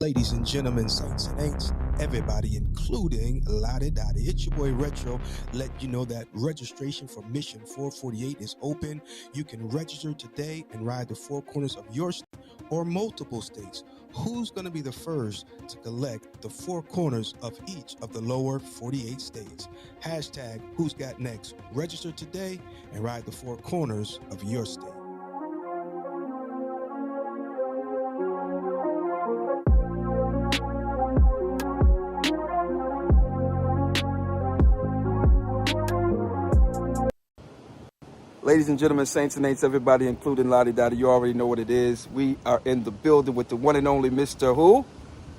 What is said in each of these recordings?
Ladies and gentlemen, saints and ain'ts, everybody, including Lottie Dottie. It's your boy Retro. Let you know that registration for Mission 448 is open. You can register today and ride the four corners of your state or multiple states. Who's going to be the first to collect the four corners of each of the lower 48 states? Hashtag Who's Got Next. Register today and ride the four corners of your state. Ladies and gentlemen, saints and ain'ts, everybody, including Lottie Dottie, you already know what it is. We are in the building with the one and only Mr. Who?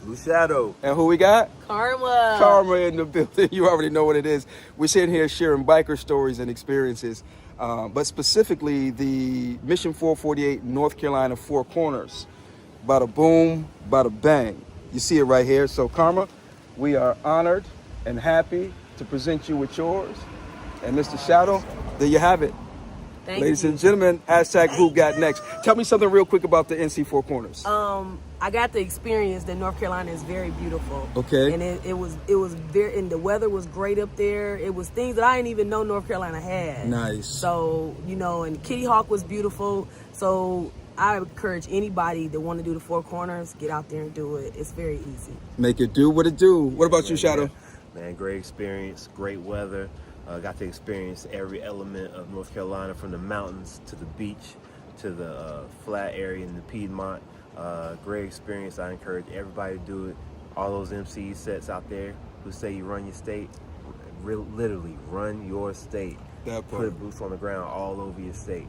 Blue Shadow. And who we got? Karma. Karma in the building. You already know what it is. We're sitting here sharing biker stories and experiences, but specifically the Mission 448 North Carolina Four Corners. Bada boom, bada bang. You see it right here. So, Karma, we are honored and happy to present you with yours. And Mr. Shadow, there you have it. Ladies and gentlemen, hashtag Who Got Next. Tell me something real quick about the NC Four Corners. I got the experience that North Carolina is very beautiful. Okay. And it was very, and the weather was great up there. It was things that I didn't even know North Carolina had. Nice. So, and Kitty Hawk was beautiful. So I encourage anybody that want to do the Four Corners, get out there and do it. It's very easy. Make it do what it do. What about you, Shadow? Man, great experience, great weather. Got to experience every element of North Carolina, from the mountains to the beach to the flat area in the Piedmont. Great experience. I encourage everybody to do it. All those MC sets out there who say you run your state, literally run your state. Put boots on the ground all over your state.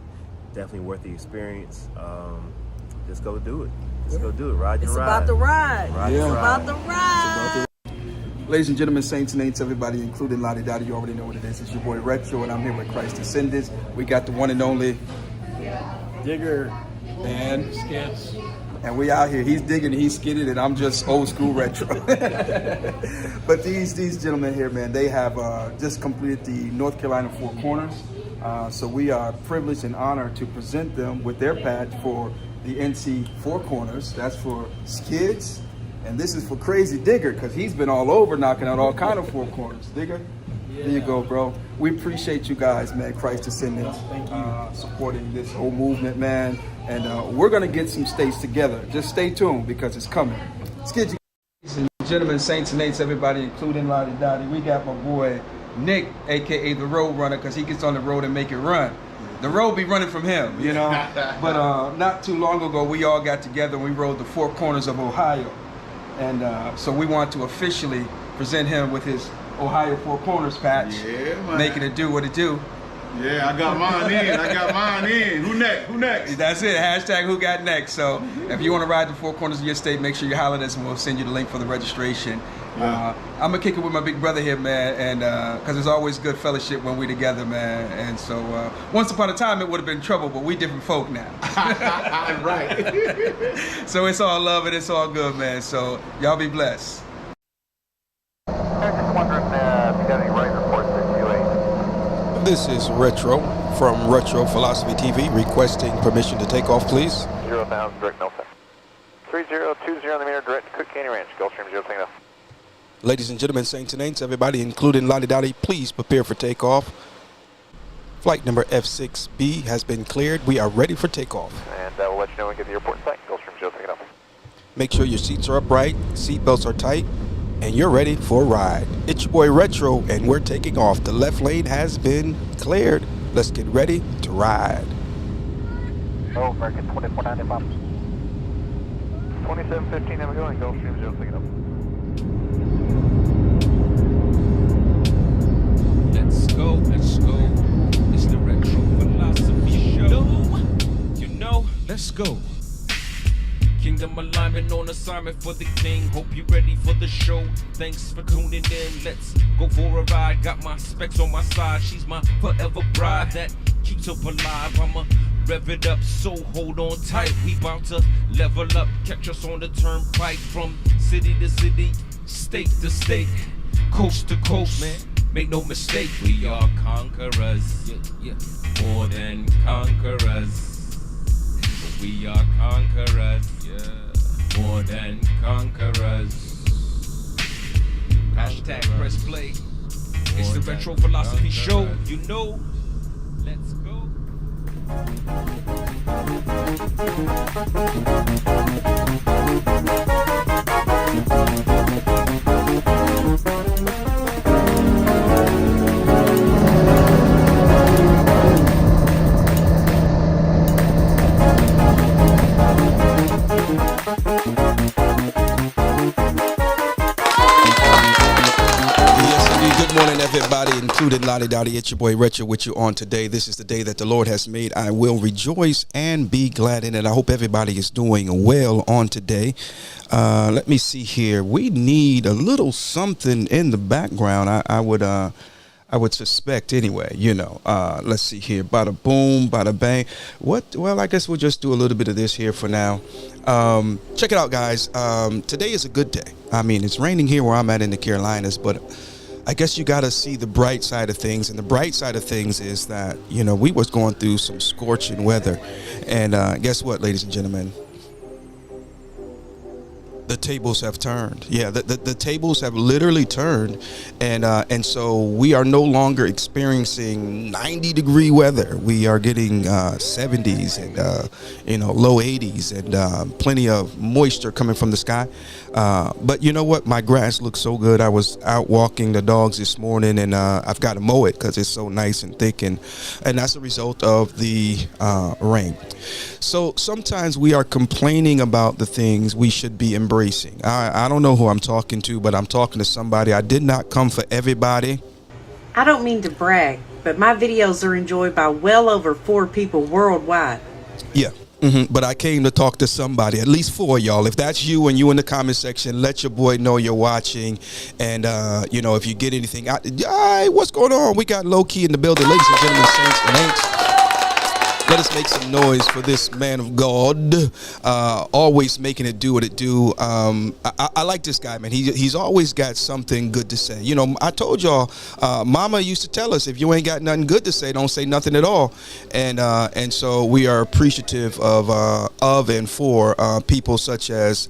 Definitely worth the experience. Just go do it. Just go do it. Ride your ride. It's about the ride. Yeah. It's about the ride. Ladies and gentlemen, saints and ain'ts, everybody, including Lottie Dottie, you already know what it is. It's your boy Retro, and I'm here with Christ Descendants. We got the one and only Digger and Skids. And we out here. He's digging, he's skidding, and I'm just old school retro. But these gentlemen here, man, they have just completed the North Carolina Four Corners. So we are privileged and honored to present them with their patch for the NC Four Corners. That's for Skids. And this is for Crazy Digger, because he's been all over knocking out all kind of four corners. Digger, There you go, bro. We appreciate you guys, man, Christ Descendants, supporting this whole movement, man. And we're going to get some states together. Just stay tuned, because it's coming. Let's get you. Ladies and gentlemen, saints and ain'ts, everybody, including Lottie Dottie. We got my boy Nick, a.k.a. the Road Runner, because he gets on the road and make it run. The road be running from him, you know. But not too long ago, we all got together and we rode the four corners of Ohio. And so we want to officially present him with his Ohio Four Corners patch, making it do what it do. Yeah, I got mine in. Who next? Who next? That's it. Hashtag Who Got Next. So if you want to ride the four corners of your state, make sure you holler at us and we'll send you the link for the registration. I'm going to kick it with my big brother here, man, and because there's always good fellowship when we together, man. And so once upon a time, it would have been trouble, but we different folk now. Right. So it's all love and it's all good, man. So y'all be blessed. I'm just wondering if you got any right reports that you This is Retro from Retro Philosophy TV, requesting permission to take off, please. 0 bounds, direct Nelson. 3020 on the meter, direct to Cook Canyon Ranch, Gulfstream 0 Tango. Ladies and gentlemen, saints and ain'ts, everybody, including Lottie Dottie, please prepare for takeoff. Flight number F6B has been cleared. We are ready for takeoff. And we'll let you know when we get to the airport in sight. Gulfstream 0 Tango. Make sure your seats are upright, seat belts are tight, and you're ready for a ride. It's your boy Retro, and we're taking off. The left lane has been cleared. Let's get ready to ride. Oh, American 2495. 2715, I'm going. Gulfstream 0 Tango. Let's go. It's the Retro Philosophy Show. You know, let's go. Kingdom alignment on assignment for the king. Hope you're ready for the show. Thanks for tuning in. Let's go for a ride. Got my specs on my side. She's my forever bride that keeps up alive. I'ma rev it up, so hold on tight. We bout to level up. Catch us on the turnpike from city to city, state to state, coast to coast, man. Make no mistake, we are conquerors, more than conquerors. We are conquerors, more than conquerors. Hashtag press play. It's the Retro Philosophy Show. You know. Let's go. Good morning, everybody, including Lottie Dottie. It's your boy Retro with you on today. This is the day that the Lord has made. I will rejoice and be glad in it. I hope everybody is doing well on today. Let me see here. We need a little something in the background. I would suspect anyway, let's see here. Bada boom, bada bang. Well, I guess we'll just do a little bit of this here for now. Check it out, guys. Today is a good day. I mean, it's raining here where I'm at in the Carolinas, but I guess you got to see the bright side of things. And the bright side of things is that, we was going through some scorching weather. And guess what, ladies and gentlemen? The tables have turned. Yeah, the tables have literally turned, and so we are no longer experiencing 90-degree weather. We are getting 70s and low 80s and plenty of moisture coming from the sky. But you know what? My grass looks so good. I was out walking the dogs this morning, and I've got to mow it because it's so nice and thick, and that's a result of the rain. So sometimes we are complaining about the things we should be embracing. I don't know who I'm talking to, but I'm talking to somebody. I did not come for everybody. I don't mean to brag, but my videos are enjoyed by well over 4 people worldwide. Yeah. But I came to talk to somebody, at least 4 y'all. If that's you and you in the comment section, let your boy know you're watching. And, if you get anything out, hey, what's going on? We got Low Key in the building, ladies and gentlemen, saints and ain'ts. Let us make some noise for this man of God, always making it do what it do. I like this guy, man. He's always got something good to say. I told y'all, Mama used to tell us, if you ain't got nothing good to say, don't say nothing at all. And so we are appreciative of and for people such as,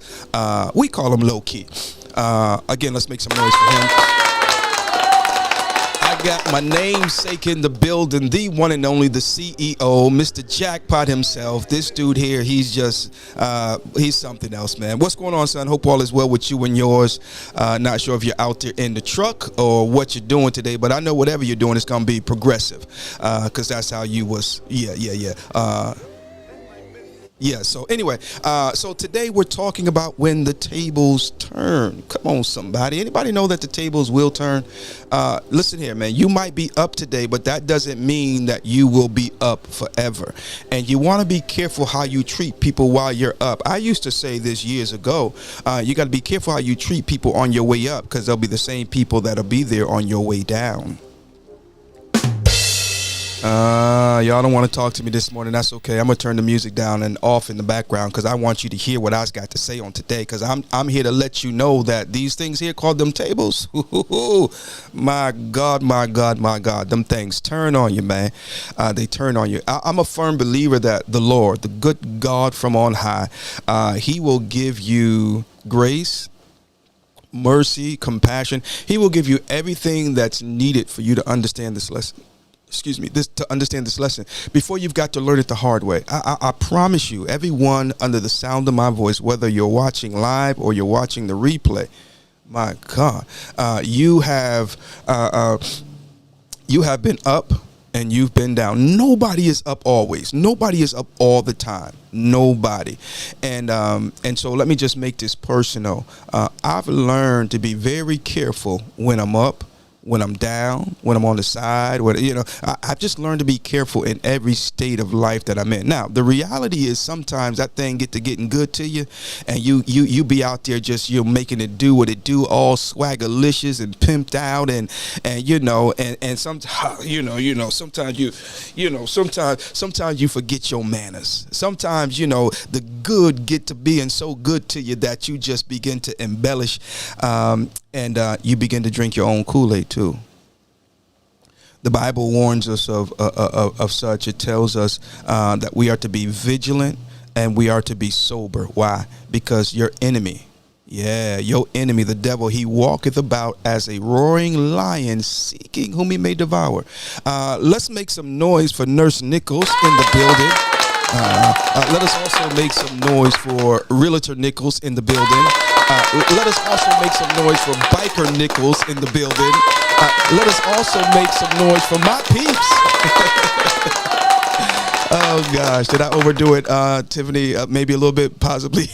we call him Low Key. Again, let's make some noise for him. I got my namesake in the building, the one and only, the CEO, Mr. Jackpot himself. This dude here, he's just, he's something else, man. What's going on, son? Hope all is well with you and yours. Not sure if you're out there in the truck or what you're doing today, but I know whatever you're doing is going to be progressive, because that's how you was. So anyway, so today we're talking about when the tables turn. Come on, somebody. Anybody know that the tables will turn? Listen here, man. You might be up today, but that doesn't mean that you will be up forever. And you want to be careful how you treat people while you're up. I used to say this years ago. You got to be careful how you treat people on your way up, because they'll be the same people that'll be there on your way down. Y'all don't want to talk to me this morning. That's okay. I'm gonna turn the music down and off in the background, because I want you to hear what I's got to say on today, because I'm here to let you know that these things here called them tables, my God, them things turn on you, man. They turn on you. I'm a firm believer that the Lord, the good God from on high, he will give you grace, mercy, compassion. He will give you everything that's needed for you to understand this lesson. To understand this lesson before you've got to learn it the hard way. I promise you, everyone under the sound of my voice, whether you're watching live or you're watching the replay, my God, you have been up and you've been down. Nobody is up always. Nobody is up all the time. Nobody. And so let me just make this personal. I've learned to be very careful when I'm up, when I'm down, when I'm on the side, I've just learned to be careful in every state of life that I'm in. Now, the reality is sometimes that thing getting good to you, and you be out there just, making it do what it do, all swaggerlicious and pimped out, and sometimes you forget your manners. Sometimes, the good get to being so good to you that you just begin to embellish, and you begin to drink your own Kool-Aid too. The Bible warns us of such. It tells us that we are to be vigilant and we are to be sober. Why? Because your enemy, your enemy, the devil, he walketh about as a roaring lion, seeking whom he may devour. Let's make some noise for Nurse Nichols in the building. Let us also make some noise for Realtor Nichols in the building. Let us also make some noise for Biker Nichols in the building. Let us also make some noise for my peeps. Oh gosh, did I overdo it, Tiffany? Maybe a little bit, possibly.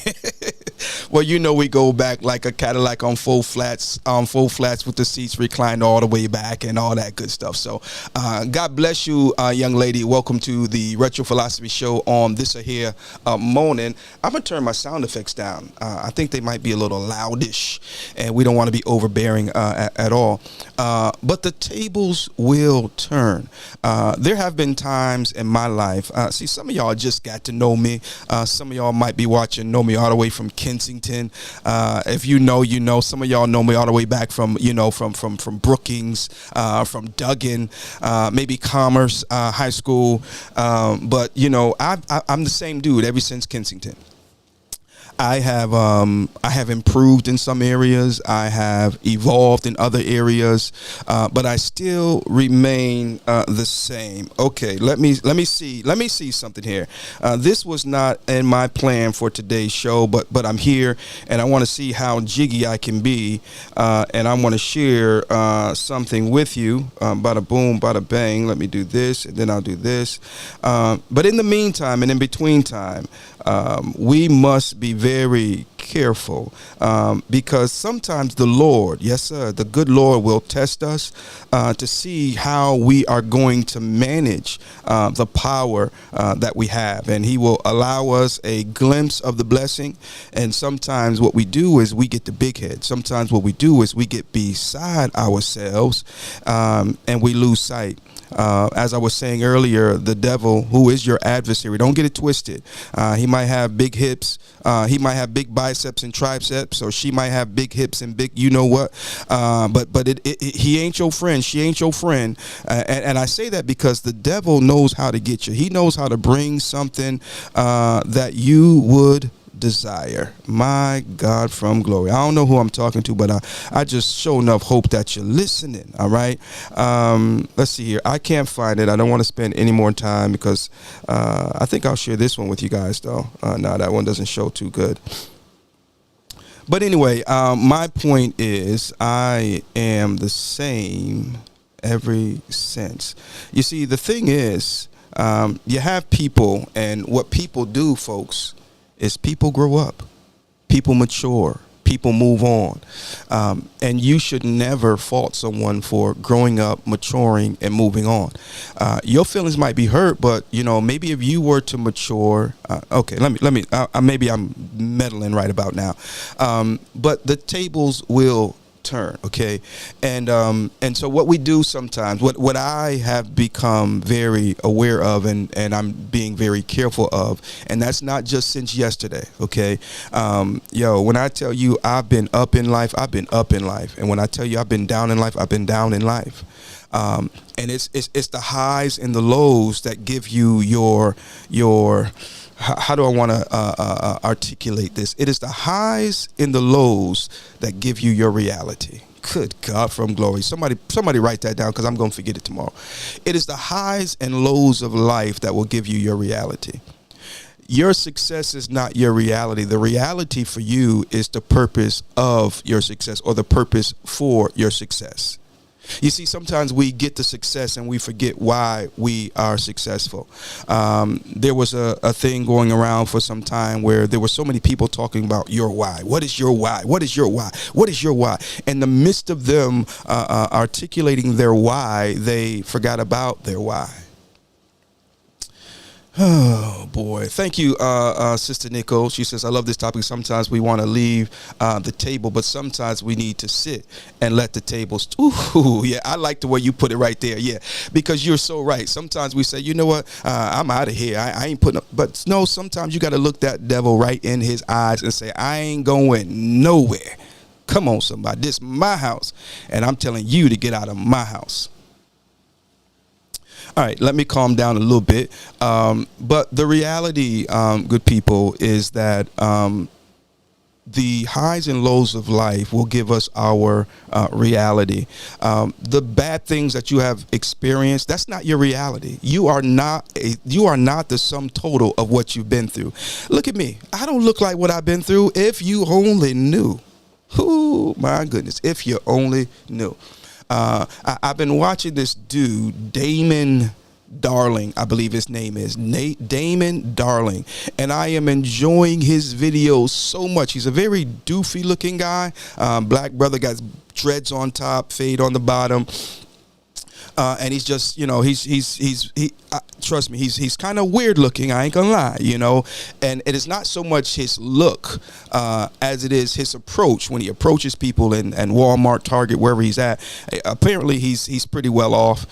Well, you know, we go back like a Cadillac on full flats with the seats reclined all the way back and all that good stuff. So God bless you, young lady. Welcome to the Retro Philosophy Show on this here morning. I'm going to turn my sound effects down. I think they might be a little loudish, and we don't want to be overbearing at all. But the tables will turn. There have been times in my life. See, some of y'all just got to know me. Some of y'all might be watching, know me all the way from Kensington. If you know, you know. Some of y'all know me all the way back from, from Brookings, from Duggan, maybe Commerce High School. But, I'm the same dude ever since Kensington. I have improved in some areas. I have evolved in other areas, but I still remain the same. Okay, let me see something here. This was not in my plan for today's show, but I'm here and I want to see how jiggy I can be, and I want to share something with you. Bada boom, bada bang. Let me do this, and then I'll do this. But in the meantime, and in between time, we must be very careful, because sometimes the Lord, yes sir, the good Lord will test us to see how we are going to manage the power that we have, and he will allow us a glimpse of the blessing. And sometimes what we do is we get the big head. Sometimes what we do is we get beside ourselves, and we lose sight. As I was saying earlier, the devil, who is your adversary, don't get it twisted. He might have big hips. He might have big biceps and triceps, or she might have big hips and big, you know what? But he ain't your friend. She ain't your friend. And I say that because the devil knows how to get you. He knows how to bring something that you would desire. My God from glory. I don't know who I'm talking to, but I just show enough hope that you're listening. All right. Let's see here. I can't find it. I don't want to spend any more time because I think I'll share this one with you guys though. No, that one doesn't show too good. But anyway, my point is I am the same ever since. You see, the thing is, you have people, and what people do, folks, is people grow up, people mature, people move on, and you should never fault someone for growing up, maturing, and moving on. Your feelings might be hurt, but maybe if you were to mature, okay, let me maybe I'm meddling right about now, but the tables will turn. Okay. And so what we do sometimes, what I have become very aware of, and I'm being very careful of, and that's not just since yesterday. Okay. When I tell you I've been up in life, I've been up in life. And when I tell you I've been down in life, I've been down in life. And it's the highs and the lows that give you your how do I want to articulate this? It is the highs and the lows that give you your reality. Good God from glory. Somebody write that down, because I'm going to forget it tomorrow. It is the highs and lows of life that will give you your reality. Your success is not your reality. The reality for you is the purpose of your success, or the purpose for your success. You see, sometimes we get the success and we forget why we are successful. There was a thing going around for some time where there were so many people talking about your why. What is your why? What is your why? What is your why? In the midst of them articulating their why, they forgot about their why. Oh boy. Thank you, Sister Nicole. She says, I love this topic. Sometimes we want to leave the table, but sometimes we need to sit and let the tables. Ooh, yeah, I like the way you put it right there. Yeah, because you're so right. Sometimes we say, you know what, I'm out of here. I ain't putting up. But no, sometimes you got to look that devil right in his eyes and say, I ain't going nowhere. Come on, somebody. This is my house, and I'm telling you to get out of my house. All right, let me calm down a little bit. But the reality, good people, is that the highs and lows of life will give us our reality. The bad things that you have experienced, that's not your reality. You are not the sum total of what you've been through. Look at me. I don't look like what I've been through. If you only knew. Oh my goodness. If you only knew. I've been watching this dude, Damon Darling, I believe his name is Damon Darling, and I am enjoying his videos so much. He's a very doofy looking guy, black brother, got dreads on top, fade on the bottom. And he's just, you know, trust me, he's kind of weird looking. I ain't gonna lie, you know, and it is not so much his look as it is his approach when he approaches people in Walmart, Target, wherever he's at. Apparently he's pretty well off,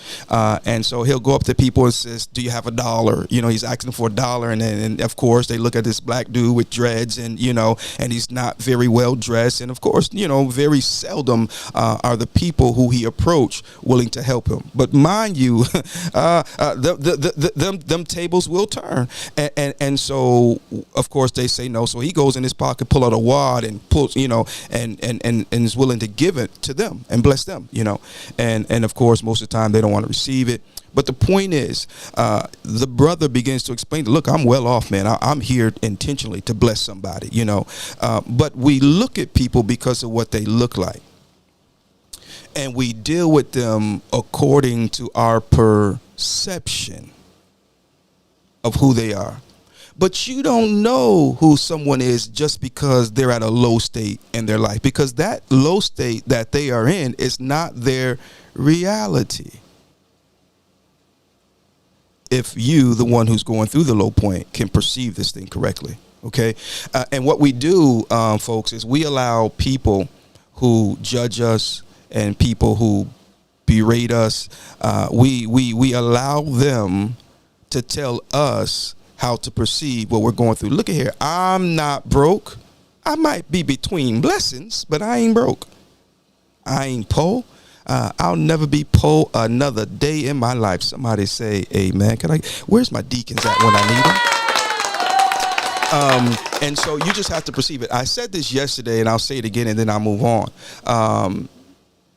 and so he'll go up to people and says, "Do you have $1?" You know, he's asking for $1, and of course they look at this black dude with dreads, and you know, and he's not very well dressed, and of course, you know, very seldom are the people who he approached willing to help him. But mind you, them tables will turn, and so of course they say no. So he goes in his pocket, pull out a wad, and pulls, you know, and is willing to give it to them and bless them, you know, and of course most of the time they don't want to receive it. But the point is, the brother begins to explain, look, I'm well off, man. I'm here intentionally to bless somebody, you know. But we look at people because of what they look like. And we deal with them according to our perception of who they are. But you don't know who someone is just because they're at a low state in their life, because that low state that they are in is not their reality. If you, the one who's going through the low point, can perceive this thing correctly. Okay. And what we do, folks, is we allow people who judge us and people who berate us, we allow them to tell us how to perceive what we're going through. Look at here. I'm not broke. I might be between blessings, but I ain't broke. I ain't poor. I'll never be poor another day in my life. Somebody say amen. Where's my deacons at when I need them? And so you just have to perceive it. I said this yesterday, and I'll say it again, and then I'll move on.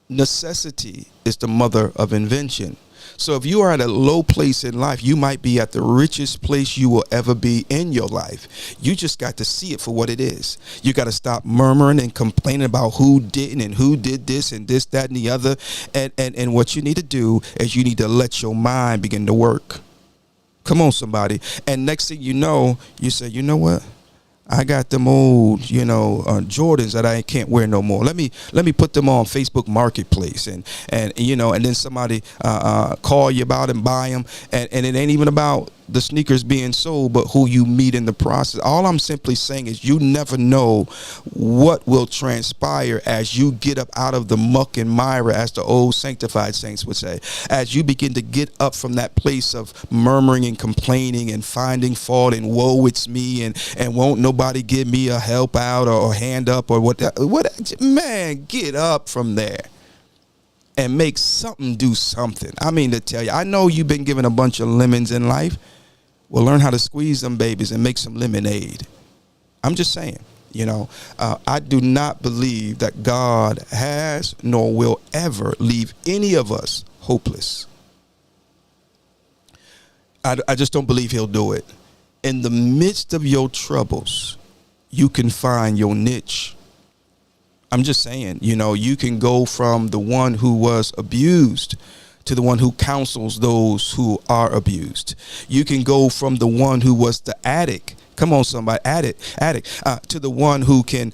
Necessity is the mother of invention. So if you are at a low place in life, you might be at the richest place you will ever be in your life. You just got to see it for what it is. You got to stop murmuring and complaining about who didn't and who did this and this, that, and the other. And what you need to do is you need to let your mind begin to work. Come on, somebody. And next thing you know, you say, you know what? I got them old, you know, Jordans that I can't wear no more. Let me put them on Facebook Marketplace, and you know, and then somebody call you about and buy them, and it ain't even about the sneakers being sold, but who you meet in the process. All I'm simply saying is you never know what will transpire as you get up out of the muck and mire, as the old sanctified saints would say, as you begin to get up from that place of murmuring and complaining and finding fault and woe it's me and won't nobody give me a help out or hand up or what, man, get up from there and make something do something. I mean to tell you, I know you've been given a bunch of lemons in life. Well, learn how to squeeze them babies and make some lemonade. I'm just saying, you know, I do not believe that God has nor will ever leave any of us hopeless. I just don't believe he'll do it. In the midst of your troubles, you can find your niche. I'm just saying, you know, you can go from the one who was abused to the one who counsels those who are abused. You can go from the one who was the addict. Come on, somebody, addict, to the one who can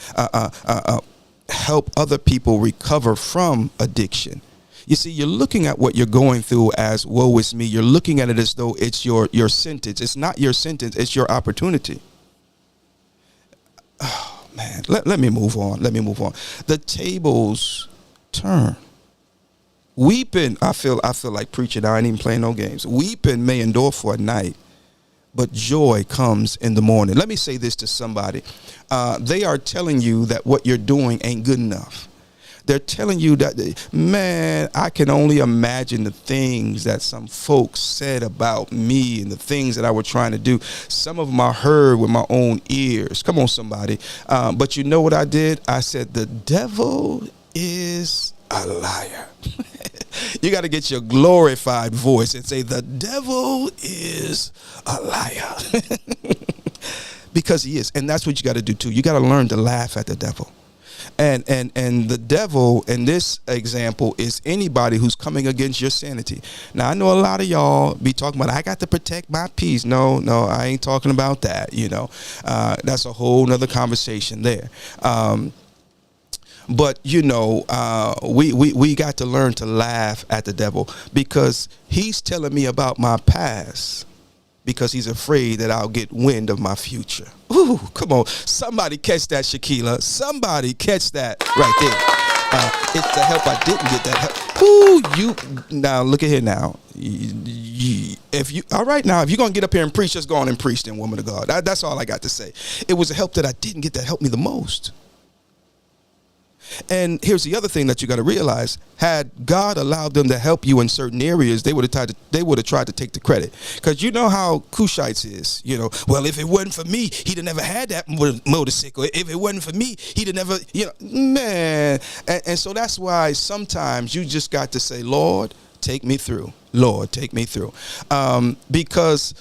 help other people recover from addiction. You see, you're looking at what you're going through as woe is me. You're looking at it as though it's your sentence. It's not your sentence. It's your opportunity. Oh, man, let me move on. The tables turn. Weeping, I feel like preaching. I ain't even playing no games. Weeping may endure for a night, but joy comes in the morning. Let me say this to somebody. They are telling you that what you're doing ain't good enough. They're telling you that, man, I can only imagine the things that some folks said about me and the things that I were trying to do. Some of them I heard with my own ears. Come on, somebody. But you know what I did? I said, the devil is a liar. You got to get your glorified voice and say, the devil is a liar. Because he is. And that's what you got to do too. You got to learn to laugh at the devil. And the devil in this example is anybody who's coming against your sanity. Now, I know a lot of y'all be talking about, I got to protect my peace. No, I ain't talking about that. You know, that's a whole nother conversation there. But, you know, we got to learn to laugh at the devil because he's telling me about my past. Because he's afraid that I'll get wind of my future. Ooh, come on. Somebody catch that, Shaquila. Somebody catch that right there. It's the help I didn't get that help. Ooh, you. Now, look at here now. All right, now, if you're going to get up here and preach, just go on and preach then, woman of God. That's all I got to say. It was a help that I didn't get that helped me the most. And here's the other thing that you got to realize: had God allowed them to help you in certain areas, they would have tried to take the credit. Because you know how Cushites is. You know, well, if it wasn't for me, he'd have never had that motorcycle. If it wasn't for me, he'd have never, you know, man. And so that's why sometimes you just got to say, Lord, take me through. Lord, take me through. Because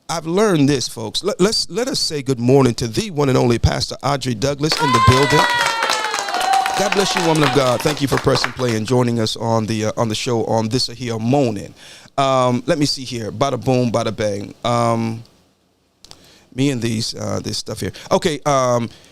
I've learned this, folks. Let us say good morning to the one and only Pastor Audrey Douglas in the building. God bless you, woman of God. Thank you for pressing play and joining us on the show on this here morning. Let me see here. Bada boom, bada bang. Me and this stuff here. Okay.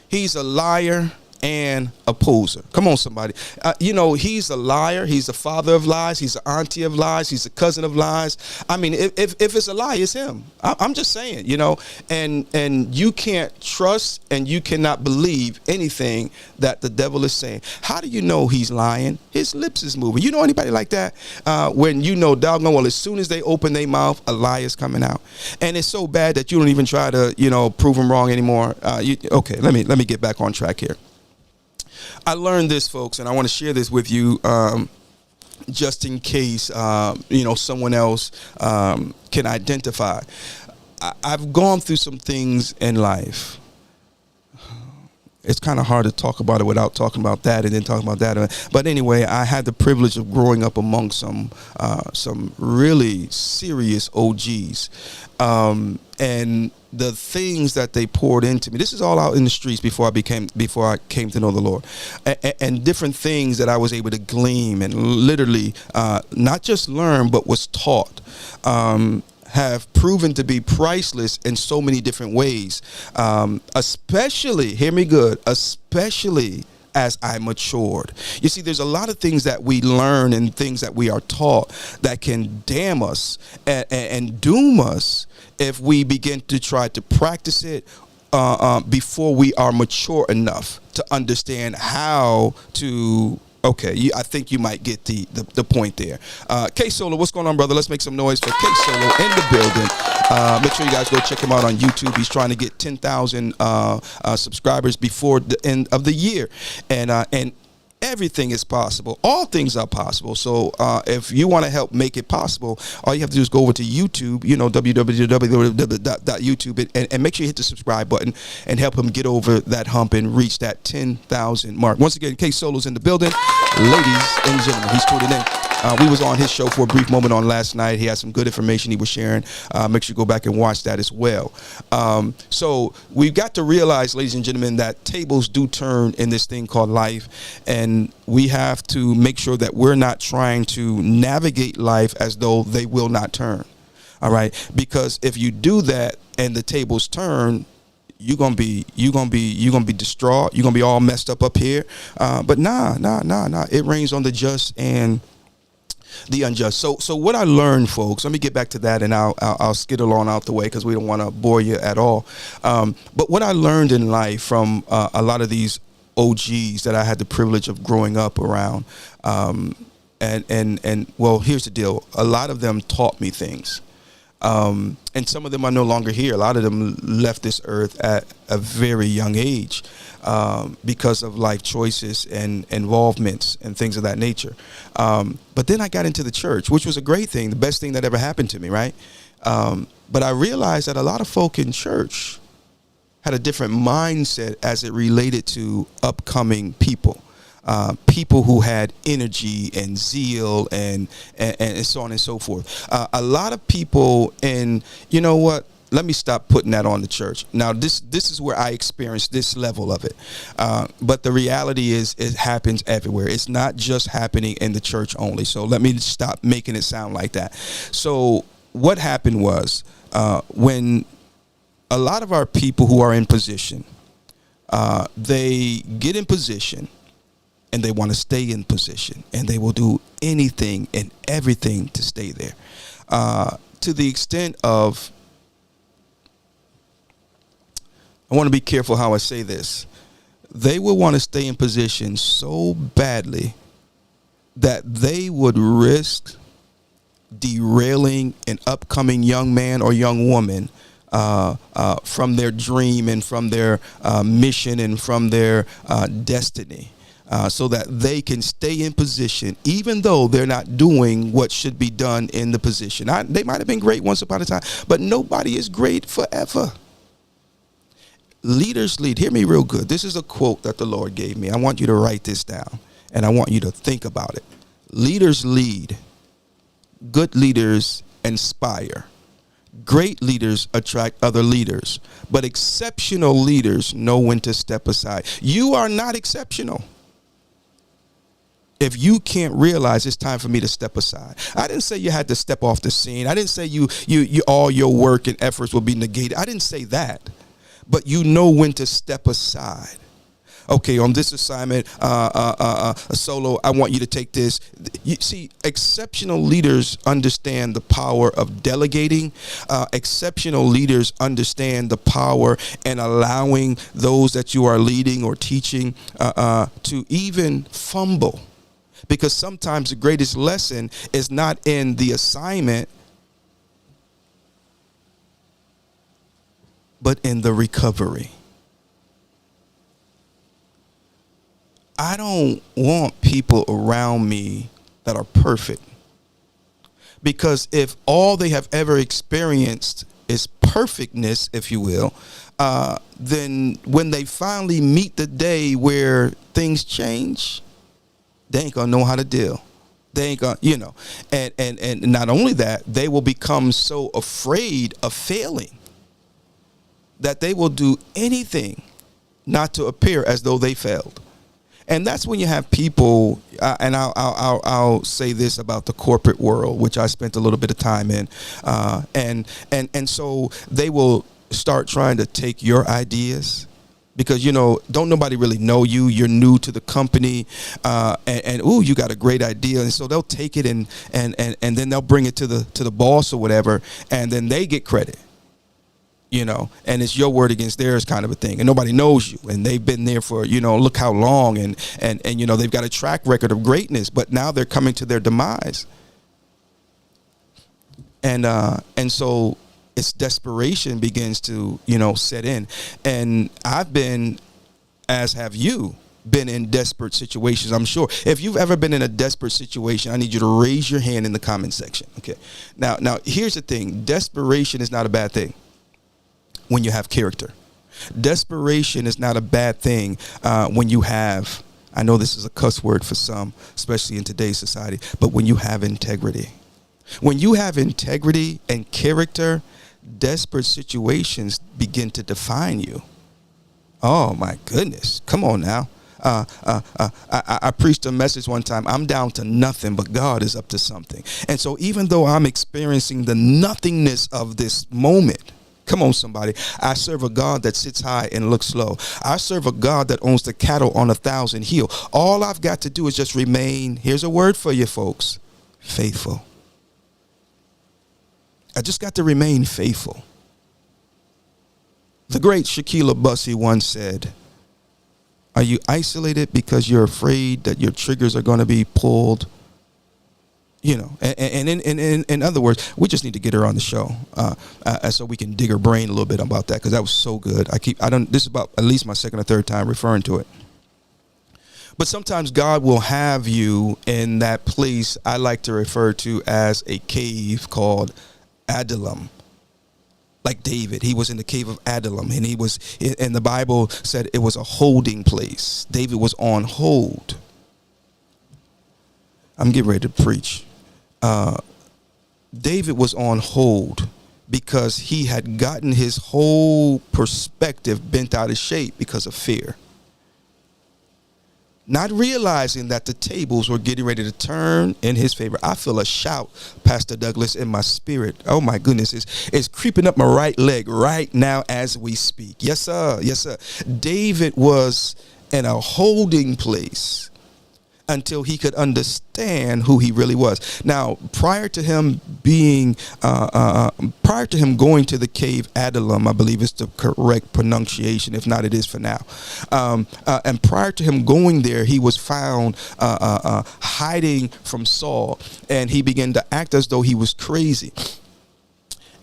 He's a liar and a poser. Come on, somebody. You know, he's a liar. He's the father of lies. He's the auntie of lies. He's the cousin of lies. I mean, if it's a lie, it's him. I'm just saying, you know, and you can't trust and you cannot believe anything that the devil is saying. How do you know he's lying? His lips is moving. You know anybody like that? When you know, doggone well, as soon as they open their mouth, a lie is coming out. And it's so bad that you don't even try to, you know, prove them wrong anymore. Okay, let me get back on track here. I learned this, folks, and I want to share this with you just in case, you know, someone else can identify. I've gone through some things in life. It's kind of hard to talk about it without talking about that and then talking about that. But anyway, I had the privilege of growing up among some really serious OGs. And the things that they poured into me, this is all out in the streets before I came to know the Lord, and different things that I was able to glean and literally not just learn, but was taught, have proven to be priceless in so many different ways, especially, hear me good, especially as I matured. You see, there's a lot of things that we learn and things that we are taught that can damn us and doom us if we begin to try to practice it before we are mature enough to understand how to. Okay, I think you might get the point there. K Solo, what's going on, brother? Let's make some noise for K Solo in the building. Make sure you guys go check him out on YouTube. He's trying to get 10,000 subscribers before the end of the year, and everything is possible. All things are possible. So if you want to help make it possible, all you have to do is go over to YouTube, you know, www.youtube, and make sure you hit the subscribe button and help him get over that hump and reach that 10,000 mark. Once again, K Solo's in the building. Ladies and gentlemen, he's tuning in. We was on his show for a brief moment on last night. He had some good information he was sharing. Make sure you go back and watch that as well. So we've got to realize, ladies and gentlemen, that tables do turn in this thing called life. And we have to make sure that we're not trying to navigate life as though they will not turn. All right. Because if you do that and the tables turn, you're gonna be distraught. You're gonna be all messed up here. But nah. It rains on the just and the unjust. So what I learned, folks, let me get back to that, and I'll skittle on out the way because we don't want to bore you at all. But what I learned in life from a lot of these OGs that I had the privilege of growing up around, and well, here's the deal. A lot of them taught me things. And some of them are no longer here. A lot of them left this earth at a very young age because of life choices and involvements and things of that nature. But then I got into the church, which was a great thing, the best thing that ever happened to me, right? But I realized that a lot of folk in church had a different mindset as it related to upcoming people. People who had energy and zeal and so on and so forth. A lot of people, and you know what? Let me stop putting that on the church. Now, this is where I experienced this level of it. But the reality is it happens everywhere. It's not just happening in the church only. So let me stop making it sound like that. So what happened was when a lot of our people who are in position, they get in position, and they want to stay in position, and they will do anything and everything to stay there. To the extent of, I want to be careful how I say this. They will want to stay in position so badly that they would risk derailing an upcoming young man or young woman from their dream and from their mission and from their destiny. So that they can stay in position, even though they're not doing what should be done in the position. They might have been great once upon a time, but nobody is great forever. Leaders lead. Hear me real good. This is a quote that the Lord gave me. I want you to write this down, and I want you to think about it. Leaders lead. Good leaders inspire. Great leaders attract other leaders, but exceptional leaders know when to step aside. You are not exceptional if you can't realize it's time for me to step aside. I didn't say you had to step off the scene. I didn't say you all your work and efforts will be negated. I didn't say that. But you know when to step aside. Okay, on this assignment, solo, I want you to take this. You see, exceptional leaders understand the power of delegating. Exceptional leaders understand the power and allowing those that you are leading or teaching to even fumble. Because sometimes the greatest lesson is not in the assignment, but in the recovery. I don't want people around me that are perfect. Because if all they have ever experienced is perfectness, if you will, then when they finally meet the day where things change, they ain't gonna know how to deal. They ain't gonna, and not only that, they will become so afraid of failing that they will do anything not to appear as though they failed. And that's when you have people, and I'll say this about the corporate world, which I spent a little bit of time in, and so they will start trying to take your ideas. Because, don't nobody really know you. You're new to the company, and you got a great idea, and so they'll take it and then they'll bring it to the boss or whatever, and then they get credit, and it's your word against theirs kind of a thing, and nobody knows you, and they've been there for look how long, and they've got a track record of greatness, but now they're coming to their demise, and so. It's desperation begins to, set in. And I've been, as have you, been in desperate situations, I'm sure. If you've ever been in a desperate situation, I need you to raise your hand in the comment section. Okay. Now, here's the thing. Desperation is not a bad thing when you have character. Desperation is not a bad thing when you have, I know this is a cuss word for some, especially in today's society, but when you have integrity. When you have integrity and character, desperate situations begin to define you. Oh my goodness. Come on now. I preached a message one time. I'm down to nothing, but God is up to something. And so even though I'm experiencing the nothingness of this moment, come on somebody, I serve a God that sits high and looks low. I serve a God that owns the cattle on 1,000 hill. All I've got to do is just remain, here's a word for you folks, faithful. I just got to remain faithful. The great Shaquille Bussey once said, are you isolated because you're afraid that your triggers are going to be pulled? You know, and in other words, we just need to get her on the show, so we can dig her brain a little bit about that, because that was so good. This is about at least my second or third time referring to it. But sometimes God will have you in that place I like to refer to as a cave called Adullam. Like David, he was in the cave of Adullam, and the Bible said it was a holding place. David was on hold. I'm getting ready to preach. David was on hold because he had gotten his whole perspective bent out of shape because of fear. Not realizing that the tables were getting ready to turn in his favor. I feel a shout, Pastor Douglas, in my spirit. Oh my goodness, it's creeping up my right leg right now as we speak. Yes, sir. Yes, sir. David was in a holding place until he could understand who he really was. Now, prior to him going to the cave Adullam, I believe is the correct pronunciation. If not, it is for now. And prior to him going there, he was found hiding from Saul, and he began to act as though he was crazy,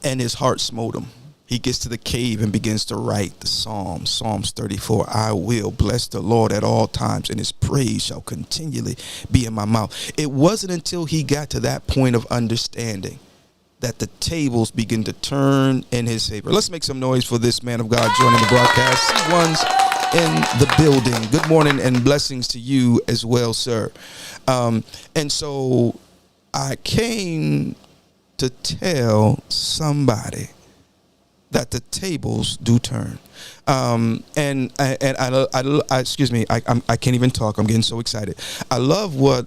and his heart smote him. He gets to the cave and begins to write the Psalms 34. I will bless the Lord at all times, and his praise shall continually be in my mouth. It wasn't until he got to that point of understanding that the tables begin to turn in his favor. Let's make some noise for this man of God joining the broadcast. C1's in the building. Good morning and blessings to you as well, sir. And so I came to tell somebody that the tables do turn. And excuse me, I can't even talk. I'm getting so excited. I love what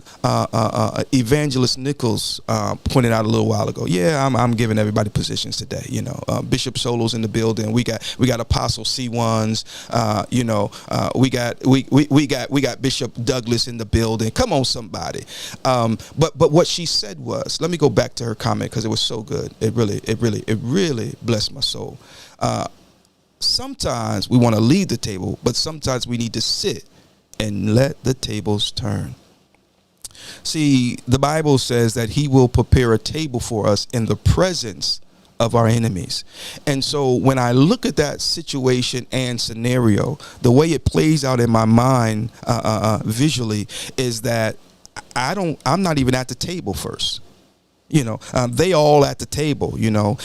Evangelist Nichols pointed out a little while ago. Yeah, I'm giving everybody positions today. You know, Bishop Solo's in the building. We got Apostle C1s. We got Bishop Douglas in the building. Come on, somebody. But what she said was, let me go back to her comment because it was so good. It really blessed my soul. Sometimes we want to lead the table, but sometimes we need to sit and let the tables turn. See, the Bible says that he will prepare a table for us in the presence of our enemies. And so when I look at that situation and scenario, the way it plays out in my mind visually is that I'm not even at the table first. You know, they all at the table, you know,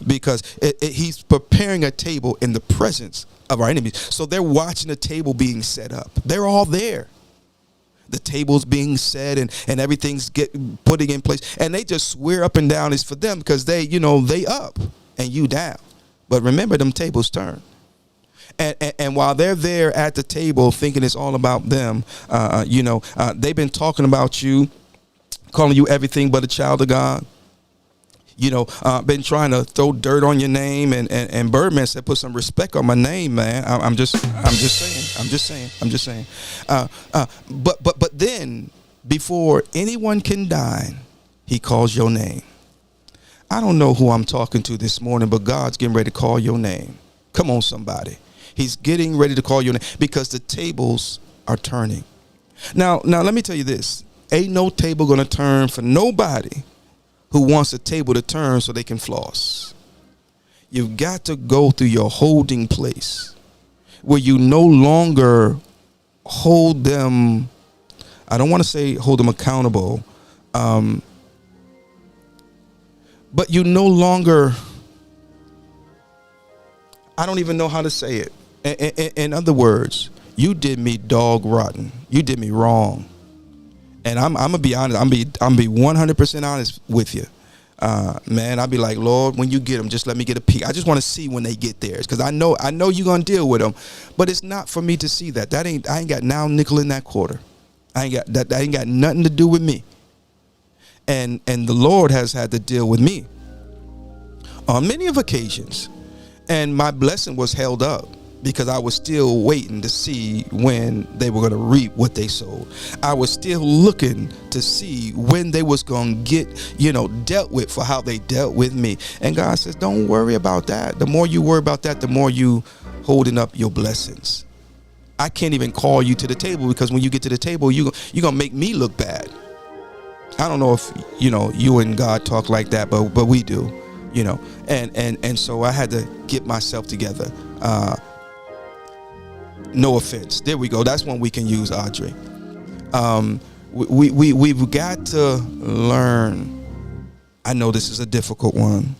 because he's preparing a table in the presence of our enemies. So they're watching the table being set up. They're all there. The table's being set and everything's putting in place. And they just swear up and down it's for them because they up and you down. But remember, them tables turn. And while they're there at the table thinking it's all about them, they've been talking about you, calling you everything but a child of God. You know, been trying to throw dirt on your name, and Birdman said, put some respect on my name, man. I'm just saying. But then before anyone can dine, he calls your name. I don't know who I'm talking to this morning, but God's getting ready to call your name. Come on, somebody. He's getting ready to call your name because the tables are turning. Now let me tell you this. Ain't no table gonna turn for nobody who wants a table to turn so they can floss. You've got to go through your holding place where you no longer hold them. I don't want to say hold them accountable, but you no longer. I don't even know how to say it. In other words, you did me dog rotten. You did me wrong. And I'm gonna be honest. I'm be 100% honest with you, man. I'll be like, Lord, when you get them, just let me get a peek. I just want to see when they get theirs, because I know you're gonna deal with them, but it's not for me to see that. I ain't got now nickel in that quarter. I ain't got that. That ain't got nothing to do with me. And the Lord has had to deal with me on many of occasions, and my blessing was held up because I was still waiting to see when they were going to reap what they sowed. I was still looking to see when they was going to get, dealt with for how they dealt with me. And God says, don't worry about that. The more you worry about that, the more you holding up your blessings. I can't even call you to the table, because when you get to the table, you're going to make me look bad. I don't know if you and God talk like that, but we do, and so I had to get myself together. No offense. There we go. That's one we can use, Audrey. We've got to learn. I know this is a difficult one,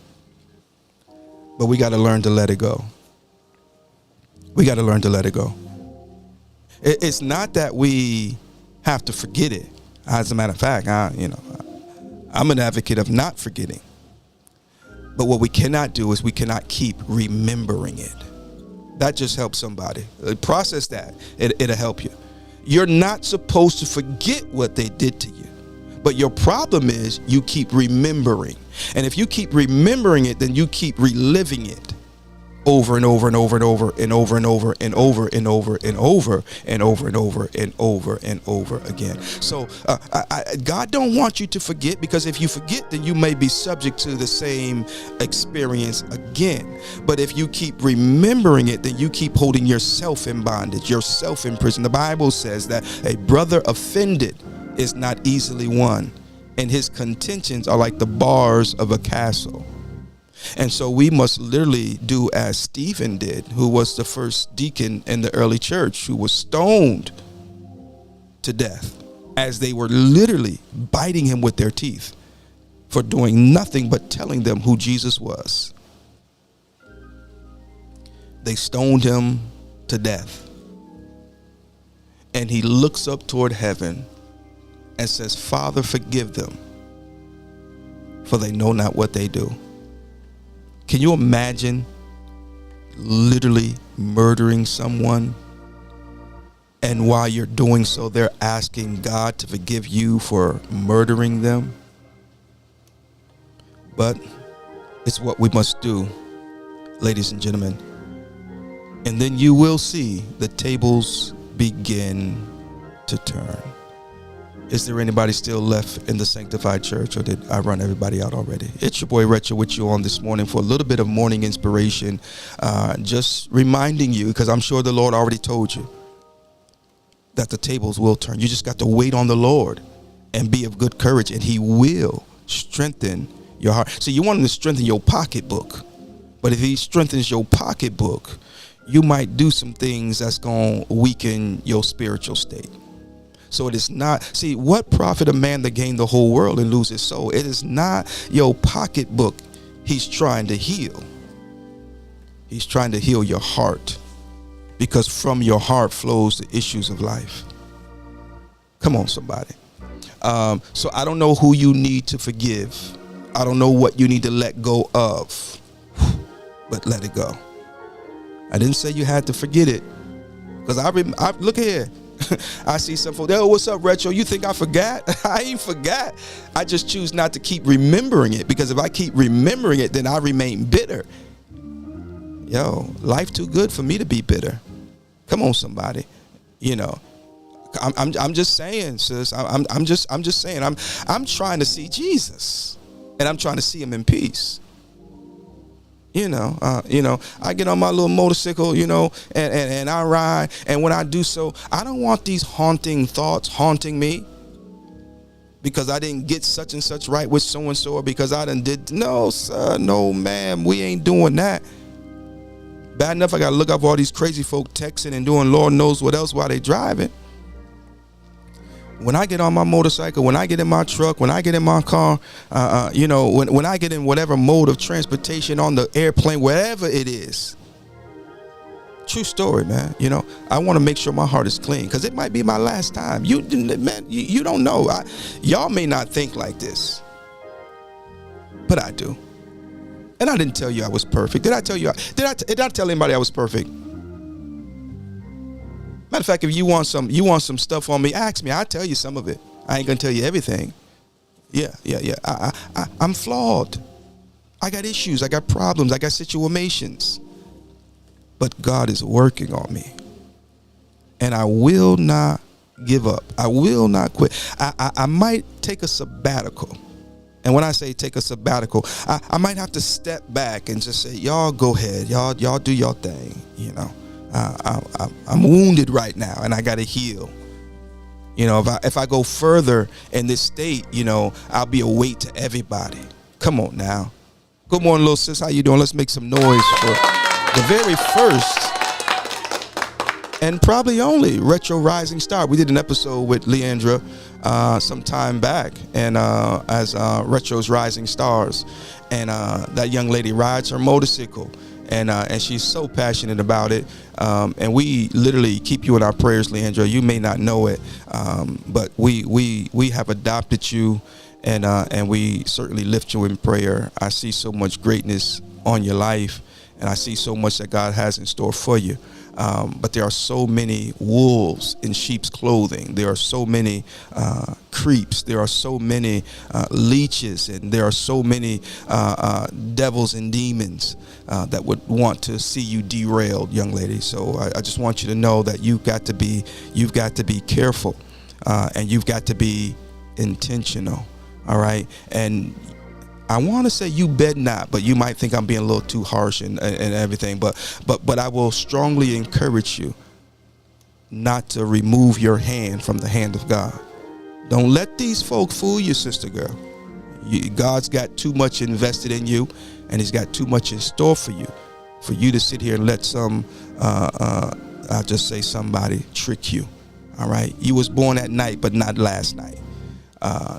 but we got to learn to let it go. We got to learn to let it go. It's not that we have to forget it. As a matter of fact, I'm an advocate of not forgetting. But what we cannot do is we cannot keep remembering it. That just helps somebody. Process that. It'll help you. You're not supposed to forget what they did to you. But your problem is you keep remembering. And if you keep remembering it, then you keep reliving it over and over and over and over and over and over and over and over and over and over and over and over and over again. So God don't want you to forget, because if you forget, then you may be subject to the same experience again. But if you keep remembering it, then you keep holding yourself in bondage, yourself in prison. The Bible says that a brother offended is not easily won, and his contentions are like the bars of a castle. And so we must literally do as Stephen did, who was the first deacon in the early church, who was stoned to death as they were literally biting him with their teeth for doing nothing but telling them who Jesus was. They stoned him to death. And he looks up toward heaven and says, "Father, forgive them, for they know not what they do." Can you imagine literally murdering someone, and while you're doing so, they're asking God to forgive you for murdering them? But it's what we must do, ladies and gentlemen. And then you will see the tables begin to turn. Is there anybody still left in the Sanctified Church, or did I run everybody out already? It's your boy Retro with you on this morning for a little bit of morning inspiration. Just reminding you, because I'm sure the Lord already told you, that the tables will turn. You just got to wait on the Lord and be of good courage, and he will strengthen your heart. So you want him to strengthen your pocketbook. But if he strengthens your pocketbook, you might do some things that's going to weaken your spiritual state. So it is not, see, what profit a man to gain the whole world and lose his soul? It is not your pocketbook he's trying to heal. He's trying to heal your heart, because from your heart flows the issues of life. Come on, somebody. So I don't know who you need to forgive. I don't know what you need to let go of, but let it go. I didn't say you had to forget it, because I look here. I see some folks, "Oh, what's up, Retro? You think I forgot?" I ain't forgot. I just choose not to keep remembering it, because if I keep remembering it, then I remain bitter. Yo, life too good for me to be bitter. Come on, somebody. I'm just saying, sis. I'm just saying. I'm trying to see Jesus, and I'm trying to see him in peace. I get on my little motorcycle, and I ride. And when I do so, I don't want these haunting thoughts haunting me, because I didn't get such and such right with so-and-so, or because I done did. No, sir. No, ma'am. We ain't doing that. Bad enough I got to look up all these crazy folk texting and doing Lord knows what else while they driving. When I get on my motorcycle, when I get in my truck, when I get in my car, when I get in whatever mode of transportation, on the airplane, wherever it is, true story, man. I want to make sure my heart is clean, because it might be my last time. You don't know. Y'all may not think like this, but I do. And I didn't tell you I was perfect. Did I tell you? Did I tell anybody I was perfect? Matter of fact, if you want some stuff on me, ask me. I'll tell you some of it. I ain't gonna tell you everything. Yeah. I'm flawed. I got issues. I got problems. I got situations. But God is working on me, and I will not give up. I will not quit. I might take a sabbatical. And when I say take a sabbatical, I might have to step back and just say, y'all go ahead. Y'all do your thing. I'm wounded right now, and I got to heal. You know, if I go further in this state, you know, I'll be a weight to everybody. Come on now. Good morning, little sis. How you doing? Let's make some noise for the very first and probably only retro rising star. We did an episode with Leandra some time back, and as Retro's Rising Stars, and that young lady rides her motorcycle, and she's so passionate about it, and we literally keep you in our prayers, Leandra. You may not know it, but we have adopted you, and we certainly lift you in prayer. I see so much greatness on your life, and I see so much that God has in store for you. But there are so many wolves in sheep's clothing. There are so many creeps. There are so many leeches, and there are so many devils and demons that would want to see you derailed, young lady. So I just want you to know that you've got to be careful, and you've got to be intentional. All right, and I want to say you bet not, but you might think I'm being a little too harsh and everything. But I will strongly encourage you not to remove your hand from the hand of God. Don't let these folk fool you, sister girl. God's got too much invested in you, and He's got too much in store for you to sit here and let some, I'll just say somebody trick you. All right, you was born at night, but not last night.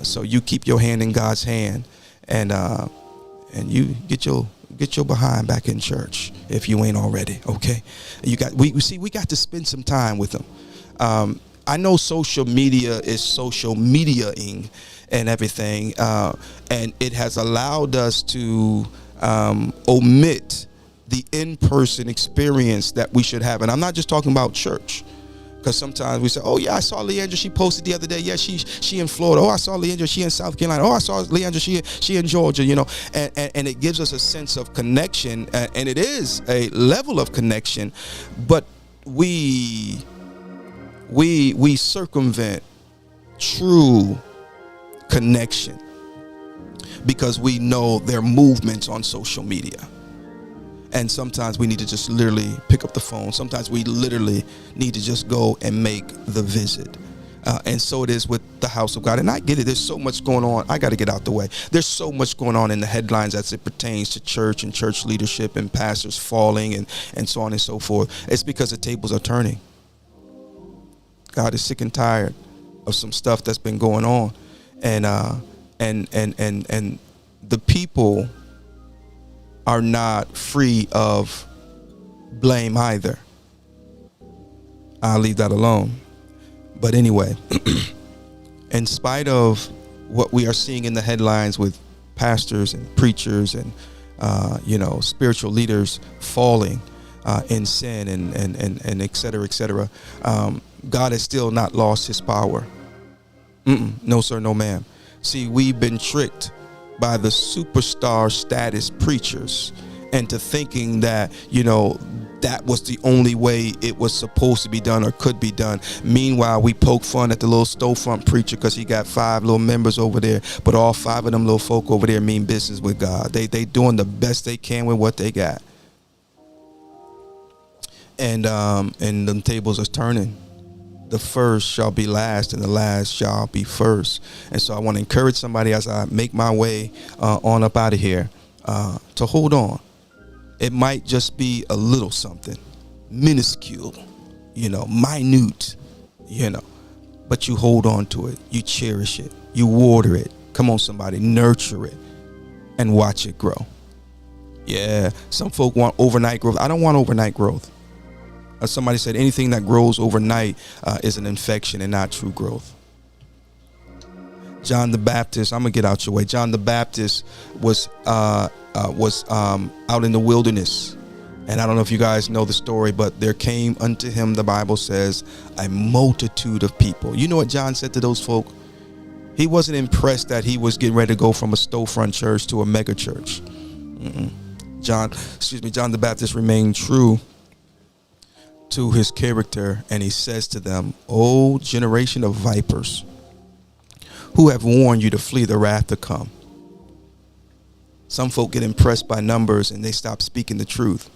So you keep your hand in God's hand. And you get your behind back in church if you ain't already. Okay, we got to spend some time with them. I know social media is social mediaing and everything, and it has allowed us to omit the in-person experience that we should have. And I'm not just talking about church. Because sometimes we say, oh, yeah, I saw Leandra. She posted the other day. Yeah, she in Florida. Oh, I saw Leandra. She in South Carolina. Oh, I saw Leandra. She in Georgia, you know. And it gives us a sense of connection. And it is a level of connection. But we circumvent true connection because we know their movements on social media. And sometimes we need to just literally pick up the phone. Sometimes we literally need to just go and make the visit. And so it is with the house of God. And I get it. There's so much going on. I got to get out the way. There's so much going on in the headlines as it pertains to church and church leadership and pastors falling and so on and so forth. It's because the tables are turning. God is sick and tired of some stuff that's been going on. And the people are not free of blame either. I'll leave that alone. But anyway, in spite of what we are seeing in the headlines with pastors and preachers and spiritual leaders falling in sin and et cetera, God has still not lost His power. No sir, no ma'am. See, we've been tricked by the superstar status preachers into thinking that, that was the only way it was supposed to be done or could be done. Meanwhile, we poke fun at the little storefront preacher because he got 5 little members over there, but all 5 of them little folk over there mean business with God. They doing the best they can with what they got. And them tables are turning. The first shall be last, and the last shall be first. And so I want to encourage somebody as I make my way on up out of here to hold on. It might just be a little something, minuscule, minute, but you hold on to it. You cherish it. You water it. Come on, somebody, nurture it and watch it grow. Yeah, some folk want overnight growth. I don't want overnight growth. Somebody said anything that grows overnight is an infection and not true growth. John the Baptist, I'm gonna get out your way. John the Baptist was out in the wilderness, and I don't know if you guys know the story, but there came unto him, the Bible says, a multitude of people. You know what John said to those folk? He wasn't impressed that he was getting ready to go from a storefront church to a mega church. John the Baptist remained true to his character, and he says to them, "O generation of vipers, who have warned you to flee the wrath to come." Some folk get impressed by numbers and they stop speaking the truth.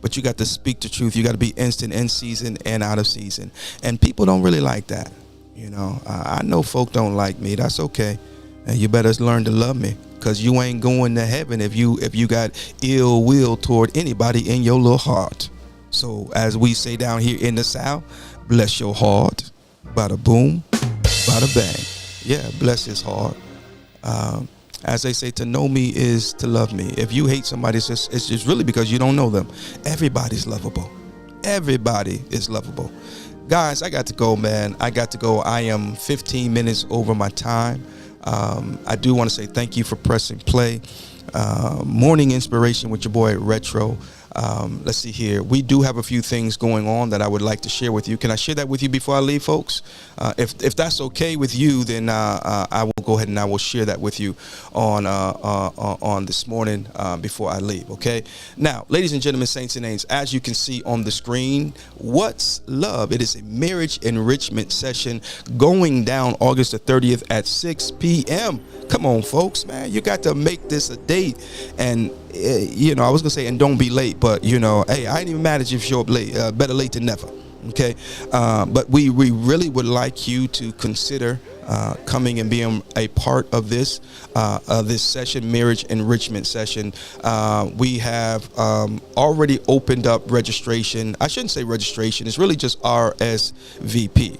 but you got to speak the truth. You got to be instant in season and out of season. And people don't really like that. You know, I know folk don't like me. That's okay. And you better learn to love me, because you ain't going to heaven if you got ill will toward anybody in your little heart. So as we say down here in the South, bless your heart. Bada boom, bada bang. Yeah, bless his heart. As they say, to know me is to love me. If you hate somebody, it's just really because you don't know them. Everybody's lovable. Everybody is lovable. Guys, I got to go, man. I got to go. I am 15 minutes over my time. I do want to say thank you for pressing play. Morning inspiration with your boy Retro. Let's see here. We do have a few things going on that I would like to share with you. Can I share that with you before I leave, folks? If that's okay with you, then I will go ahead and I will share that with you on this morning before I leave. Okay. Now, ladies and gentlemen, saints and angels, as you can see on the screen, What's Love? It is a marriage enrichment session going down August the 30th at 6 p.m. Come on, folks, man. You got to make this a date. And you know, I was gonna say, and don't be late, but you know, hey, I ain't even mad at you if you show up late. Better late than never. Okay, but we really would like you to consider coming and being a part of this session, marriage enrichment session. We have already opened up registration. I shouldn't say registration. It's really just RSVP.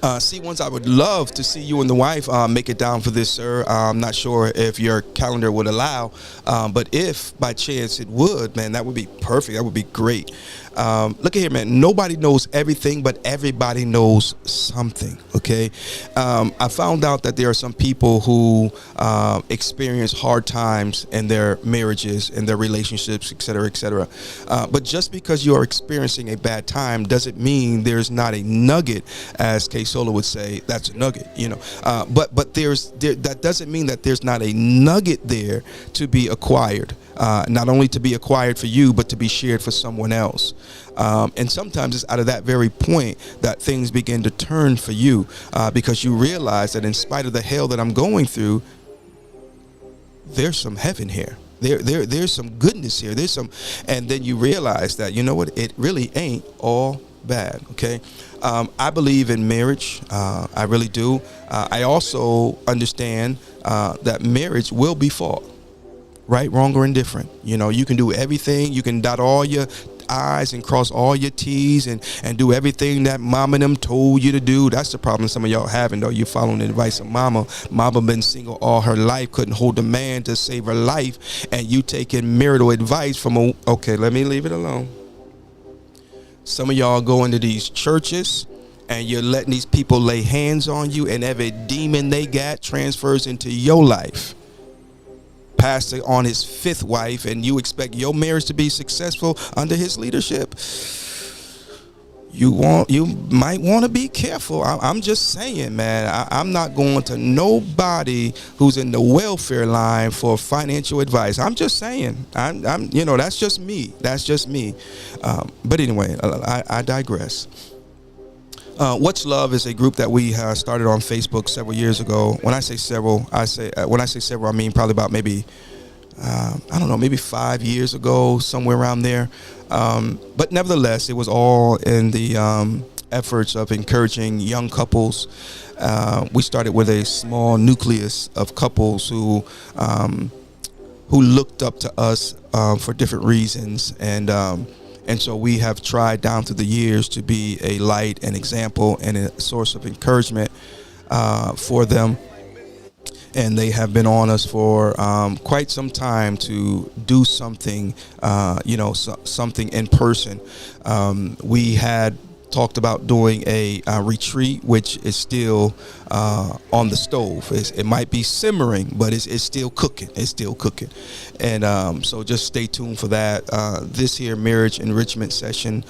C1s, I would love to see you and the wife make it down for this, sir. I'm not sure if your calendar would allow, but if by chance it would, man, that would be perfect. That would be great. Look at here, man. Nobody knows everything, but everybody knows something. Okay. I found out that there are some people who experience hard times in their marriages and their relationships, et cetera, et cetera. But just because you are experiencing a bad time doesn't mean there's not a nugget, as K Solo would say. That's a nugget, you know. But that doesn't mean that there's not a nugget there to be acquired. Not only to be acquired for you, but to be shared for someone else. And sometimes it's out of that very point that things begin to turn for you, because you realize that in spite of the hell that I'm going through, there's some heaven here. There's some goodness here. There's some, and then you realize that, you know what, it really ain't all bad. Okay. I believe in marriage. I really do. I also understand that marriage will be fought. Right, wrong, or indifferent. You know, you can do everything. You can dot all your I's and cross all your T's and do everything that mama and them told you to do. That's the problem some of y'all having, though. You following the advice of mama. Mama been single all her life, couldn't hold a man to save her life, and you taking marital advice from a, okay, let me leave it alone. Some of y'all go into these churches and you're letting these people lay hands on you, and every demon they got transfers into your life. Pastor on his fifth wife, and you expect your marriage to be successful under his leadership. You might want to be careful. I'm just saying, man. I'm not going to nobody who's in the welfare line for financial advice. I'm just saying. I'm you know, that's just me. That's just me. But anyway, I digress. What's Love is a group that we started on Facebook several years ago. When I say several, I mean probably about maybe, I don't know, maybe 5 years ago, somewhere around there. But nevertheless, it was all in the efforts of encouraging young couples. We started with a small nucleus of couples who looked up to us for different reasons, and so we have tried down through the years to be a light, an example, and a source of encouragement for them. And they have been on us for quite some time to do something, something in person. We had talked about doing a retreat, which is still on the stove. It might be simmering, but it's still cooking. It's still cooking. And so just stay tuned for that. This here marriage enrichment session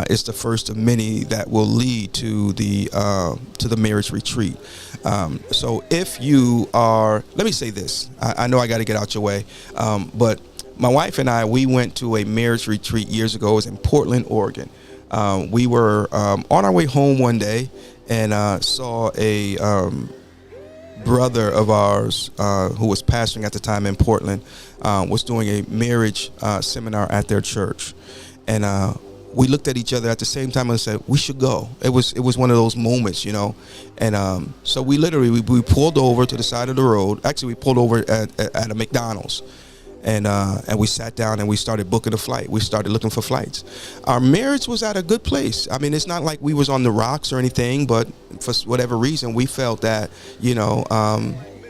is the first of many that will lead to the marriage retreat. So if you are, let me say this, I know I got to get out your way, but my wife and I, we went to a marriage retreat years ago. It was in Portland, Oregon. We were on our way home one day and saw a brother of ours who was pastoring at the time in Portland was doing a marriage seminar at their church, and we looked at each other at the same time and said we should go. It was one of those moments, you know, and so we literally we pulled over to the side of the road. Actually, we pulled over at a McDonald's. And we sat down and we started booking a flight. We started looking for flights. Our marriage was at a good place. I mean, it's not like we was on the rocks or anything, but for whatever reason, we felt that, you know,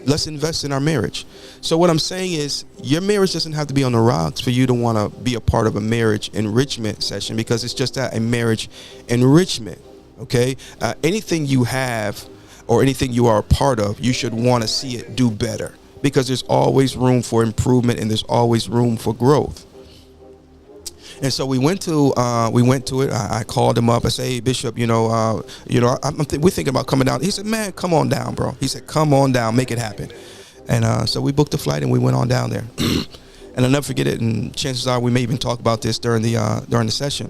let's invest in our marriage. So what I'm saying is your marriage doesn't have to be on the rocks for you to want to be a part of a marriage enrichment session, because it's just that, a marriage enrichment. Okay. Anything you have or anything you are a part of, you should want to see it do better, because there's always room for improvement and there's always room for growth. And so we went to it. I called him up. I said, "Hey, Bishop, we're thinking about coming down." He said, "Man, come on down, bro." He said, "Come on down, make it happen." And so we booked a flight and we went on down there. And I'll never forget it. And chances are we may even talk about this during the session.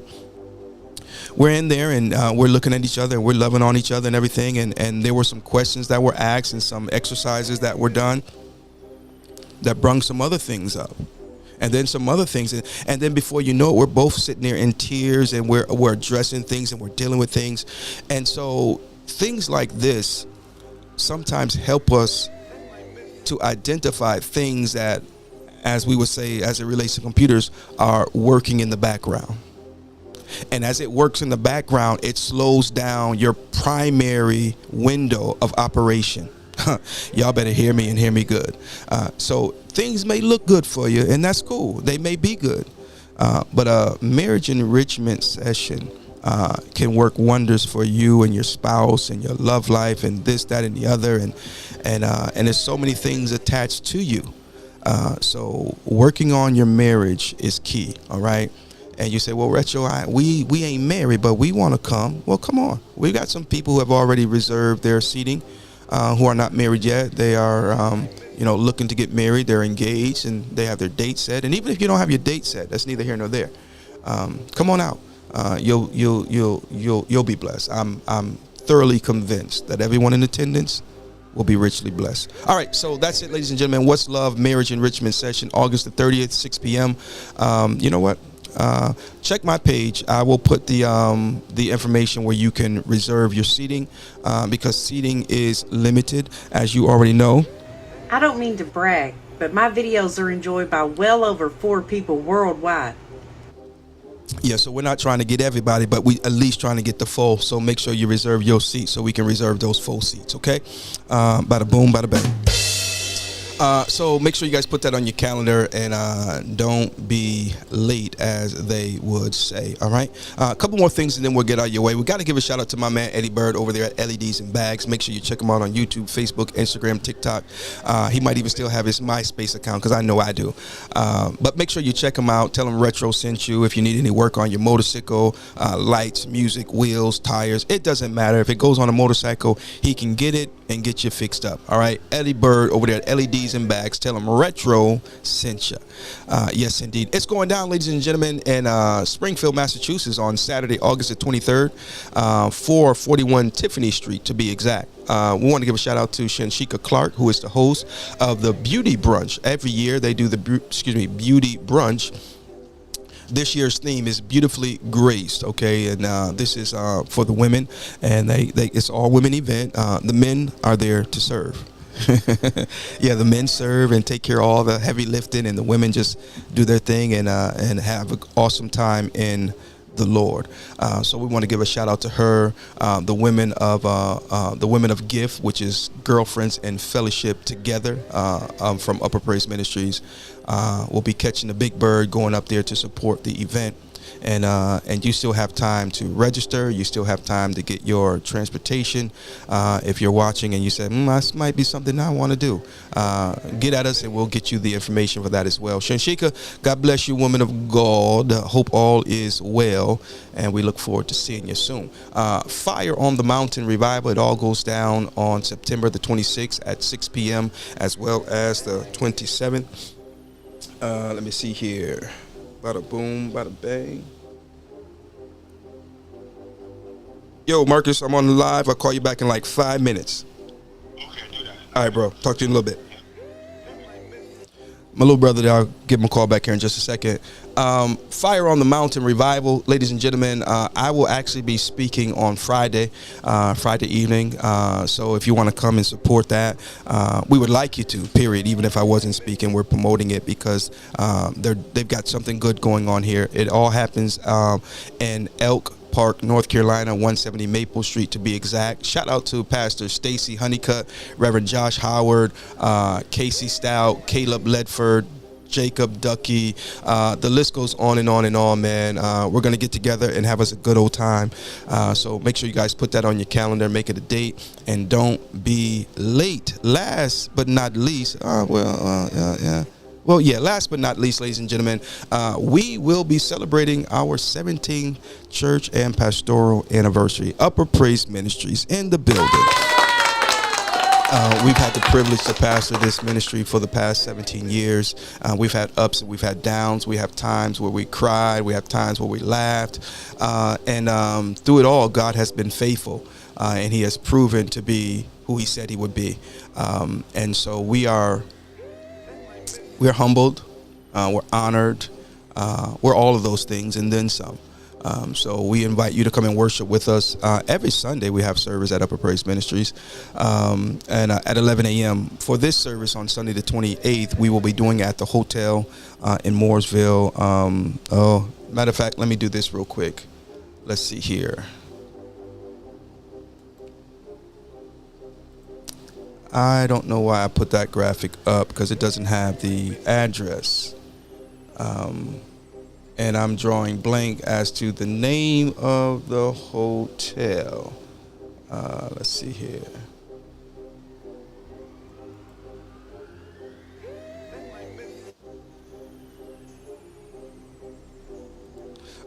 We're in there and we're looking at each other and we're loving on each other and everything. And there were some questions that were asked and some exercises that were done that brung some other things up, and then some other things, and then before you know it, we're both sitting there in tears and we're addressing things and we're dealing with things. And so things like this sometimes help us to identify things that, as we would say, as it relates to computers, are working in the background. And as it works in the background, it slows down your primary window of operation. Y'all better hear me and hear me good. So things may look good for you, and that's cool. They may be good. But a marriage enrichment session can work wonders for you and your spouse and your love life and this, that, and the other. And there's so many things attached to you. So working on your marriage is key. All right. And you say, well, Retro, we ain't married, but we want to come. Well, come on. We got some people who have already reserved their seating. Who are not married yet. They are, looking to get married. They're engaged and they have their date set. And even if you don't have your date set, that's neither here nor there. Come on out. You'll be blessed. I'm thoroughly convinced that everyone in attendance will be richly blessed. All right, so that's it, ladies and gentlemen. What's Love Marriage Enrichment Session, August the 30th, 6 p.m. You know what? Check my page. I will put the information where you can reserve your seating, because seating is limited, as you already know. I don't mean to brag, but my videos are enjoyed by well over 4 people worldwide. Yeah, so we're not trying to get everybody, but we at least trying to get the full. So make sure you reserve your seat so we can reserve those full seats, okay? Bada boom, bada bang. So make sure you guys put that on your calendar, and don't be late, as they would say. All right. A couple more things and then we'll get out of your way. We got to give a shout out to my man Eddie Bird over there at LEDs and Bags. Make sure you check him out on YouTube, Facebook, Instagram, TikTok. He might even still have his MySpace account, because I know I do. But make sure you check him out. Tell him Retro sent you. If you need any work on your motorcycle, lights, music, wheels, tires, it doesn't matter. If it goes on a motorcycle, he can get it and get you fixed up. All right. Eddie Bird over there at LEDs and Bags. Tell him Retro sent you. Yes, indeed. It's going down, ladies and gentlemen, in Springfield, Massachusetts on Saturday, August the 23rd, 441 Tiffany Street, to be exact. We want to give a shout out to Shanshika Clark, who is the host of the Beauty Brunch. Every year they do the Beauty Brunch. This year's theme is Beautifully Graced, okay, and this is for the women, and it's all women event. The men are there to serve. Yeah, the men serve and take care of all the heavy lifting, and the women just do their thing and have an awesome time in the Lord. So we want to give a shout out to her, the women of Gift, which is Girlfriends and Fellowship Together, from Upper Praise Ministries. We'll be catching the big bird, going up there to support the event. And you still have time to register. You still have time to get your transportation. If you're watching and you say, this might be something I want to do, get at us and we'll get you the information for that as well. Shanshika, God bless you, woman of God. Hope all is well, and we look forward to seeing you soon. Fire on the Mountain Revival, it all goes down on September the 26th at 6 p.m. as well as the 27th. Let me see here. Bada boom, bada bang. Yo, Marcus, I'm on the live. I'll call you back in like 5 minutes. Okay, do that. All right, bro. Talk to you in a little bit. My little brother, I'll give him a call back here in just a second. Fire on the Mountain Revival, ladies and gentlemen. I will actually be speaking on Friday evening. So if you want to come and support that, we would like you to, period. Even if I wasn't speaking, we're promoting it because they've got something good going on here. It all happens in Elk Park, North Carolina, 170 Maple Street to be exact. Shout out to Pastor Stacy Honeycutt, Reverend Josh Howard, Casey Stout, Caleb Ledford, Jacob Ducky. The list goes on and on and on, man. We're going to get together and have us a good old time. So make sure you guys put that on your calendar, make it a date, and don't be late. Last but not least, last but not least, ladies and gentlemen, we will be celebrating our 17th church and pastoral anniversary. Upper Praise Ministries in the building. We've had the privilege to pastor this ministry for the past 17 years. We've had ups and we've had downs. We have times where we cried. We have times where we laughed. And through it all, God has been faithful. And he has proven to be who he said he would be. And so we're humbled, we're honored, we're all of those things and then some. So we invite you to come and worship with us. Every Sunday we have service at Upper Praise Ministries and at 11 a.m. For this service on Sunday the 28th, we will be doing it at the hotel in Mooresville. Matter of fact, let me do this real quick. Let's see here. I don't know why I put that graphic up because it doesn't have the address. And I'm drawing blank as to the name of the hotel. Let's see here.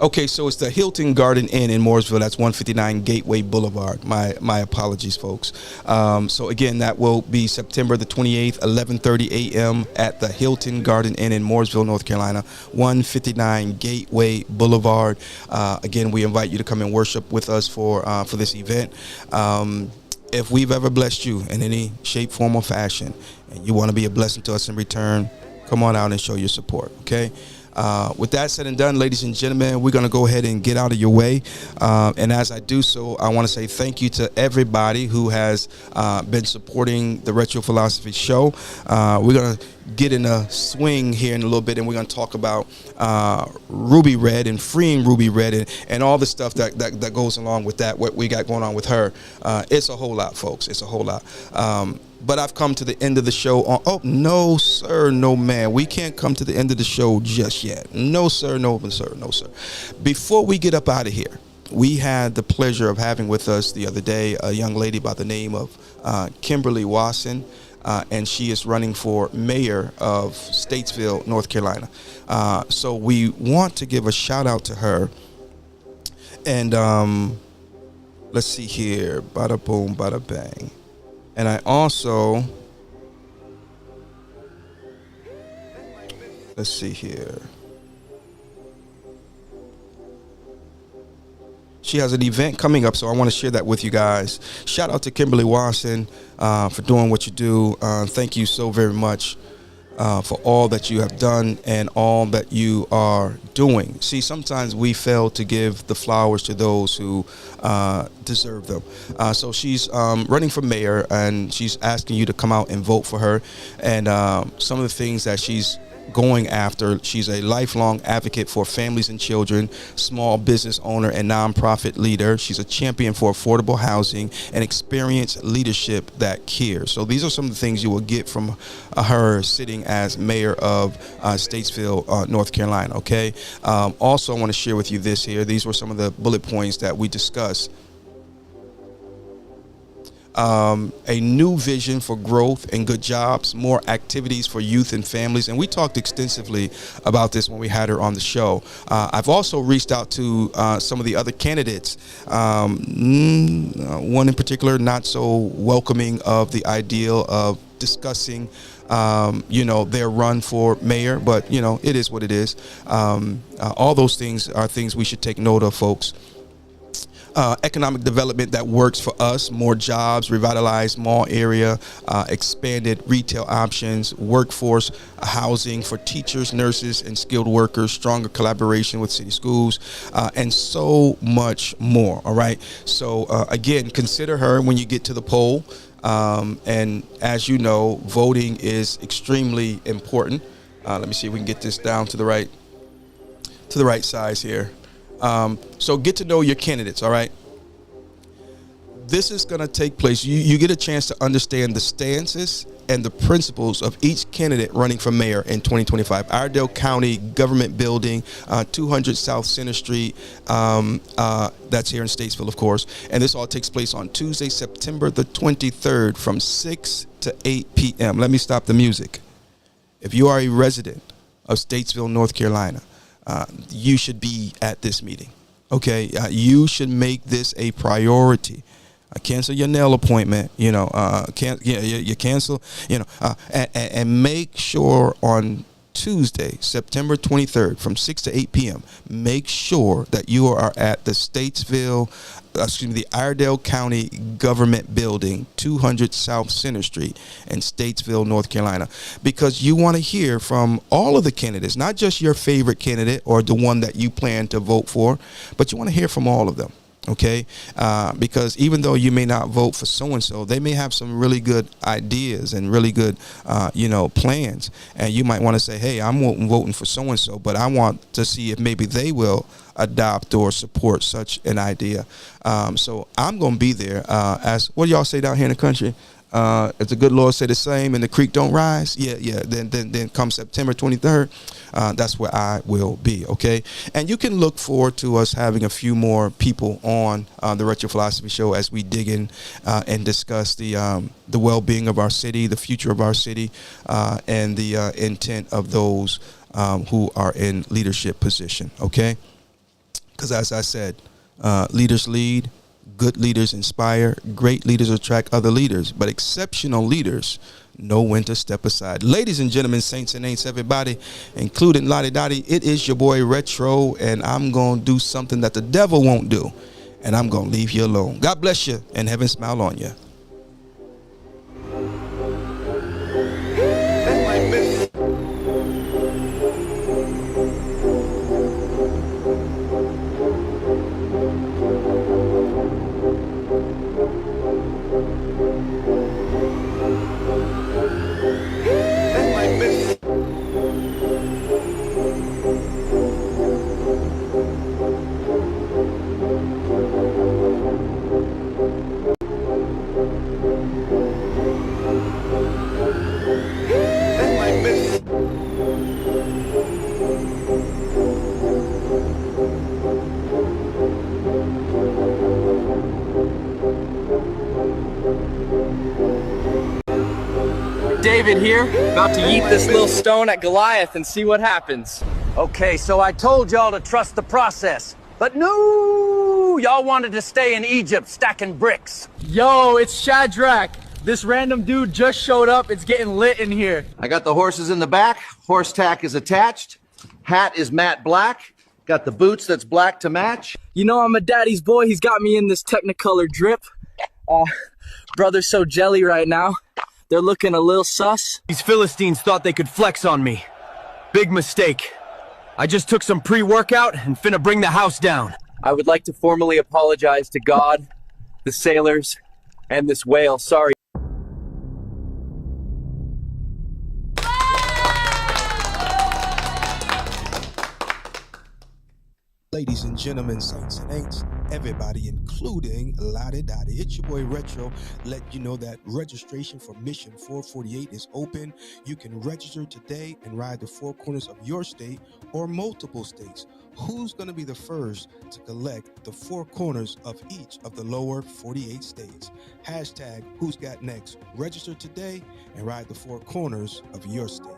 Okay, so it's the Hilton Garden Inn in Mooresville. That's 159 Gateway Boulevard. My apologies, folks. So again, that will be September the 28th, 11:30 a.m. at the Hilton Garden Inn in Mooresville, North Carolina, 159 Gateway Boulevard. Again, we invite you to come and worship with us for this event. If we've ever blessed you in any shape, form, or fashion, and you want to be a blessing to us in return, come on out and show your support, okay? With that said and done, ladies and gentlemen, we're going to go ahead and get out of your way. And as I do so, I want to say thank you to everybody who has been supporting the Retro Philosophy Show. We're going to get in a swing here in a little bit, and we're going to talk about Ruby Red and freeing Ruby Red and all the stuff that goes along with that, what we got going on with her. It's a whole lot, folks. It's a whole lot. But I've come to the end of the show. No, sir, no, man. We can't come to the end of the show just yet. No, sir, no, sir, no, sir. Before we get up out of here, we had the pleasure of having with us the other day a young lady by the name of Kimberly Wasson, and she is running for mayor of Statesville, North Carolina. So we want to give a shout out to her. And let's see here. Bada boom, bada bang. And I also, let's see here. She has an event coming up, so I want to share that with you guys. Shout out to Kimberly Watson for doing what you do. Thank you so very much for all that you have done and all that you are doing. See, sometimes we fail to give the flowers to those who deserve them. So she's running for mayor, and she's asking you to come out and vote for her. And some of the things that she's going after: she's a lifelong advocate for families and children, small business owner and nonprofit leader. She's a champion for affordable housing and experienced leadership that cares. So these are some of the things you will get from her sitting as mayor of Statesville, North Carolina. Okay. Also, I want to share with you this here. These were some of the bullet points that we discussed. A new vision for growth and good jobs, more activities for youth and families. And we talked extensively about this when we had her on the show. I've also reached out to some of the other candidates. One in particular, not so welcoming of the ideal of discussing their run for mayor, but it is what it is. All those things are things we should take note of, folks. economic development that works for us, more jobs, revitalized mall area, expanded retail options, workforce housing for teachers, nurses, and skilled workers, stronger collaboration with city schools, and so much more. All right. So again, consider her when you get to the poll. And as you know, voting is extremely important. Let me see if we can get this down to the right size here. So get to know your candidates. All right. This is going to take place. You get a chance to understand the stances and the principles of each candidate running for mayor in 2025. Iredell County Government Building, 200 South Center Street. That's here in Statesville, of course. And this all takes place on Tuesday, September the 23rd from 6 to 8 p.m. Let me stop the music. If you are a resident of Statesville, North Carolina, you should be at this meeting. Okay, you should make this a priority. Cancel your nail appointment. You cancel. And make sure on Tuesday, September 23rd, from 6 to 8 p.m. Make sure that you are at the Iredell County Government Building, 200 South Center Street in Statesville, North Carolina, because you want to hear from all of the candidates, not just your favorite candidate or the one that you plan to vote for, but you want to hear from all of them. Okay, because even though you may not vote for so-and-so, they may have some really good ideas and really good, plans. And you might want to say, hey, I'm voting for so-and-so, but I want to see if maybe they will adopt or support such an idea. So I'm going to be there. As what do y'all say down here in the country? If the good Lord say the same and the creek don't rise, then come September 23rd, that's where I will be. Okay, and you can look forward to us having a few more people on the Retro Philosophy Show as we dig in and discuss the well-being of our city, the future of our city, and the intent of those who are in leadership position. Okay, because as I said, leaders lead. Good leaders inspire, great leaders attract other leaders, but exceptional leaders know when to step aside. Ladies and gentlemen, saints and ain'ts, everybody, including Lottie Dottie, it is your boy Retro, and I'm going to do something that the devil won't do, and I'm going to leave you alone. God bless you, and heaven smile on you. David here, about to yeet this little stone at Goliath and see what happens. Okay, so I told y'all to trust the process, but no, y'all wanted to stay in Egypt stacking bricks. Yo, it's Shadrach. This random dude just showed up. It's getting lit in here. I got the horses in the back. Horse tack is attached. Hat is matte black. Got the boots that's black to match. You know I'm a daddy's boy. He's got me in this Technicolor drip. Brother's so jelly right now. They're looking a little sus. These Philistines thought they could flex on me. Big mistake. I just took some pre-workout and finna bring the house down. I would like to formally apologize to God, the sailors, and this whale. Sorry. Ladies and gentlemen, saints and ain'ts, everybody, including Lottie Dottie. It's your boy Retro. Let you know that registration for Mission 448 is open. You can register today and ride the four corners of your state or multiple states. Who's going to be the first to collect the four corners of each of the lower 48 states? Hashtag Who's Got Next. Register today and ride the four corners of your state.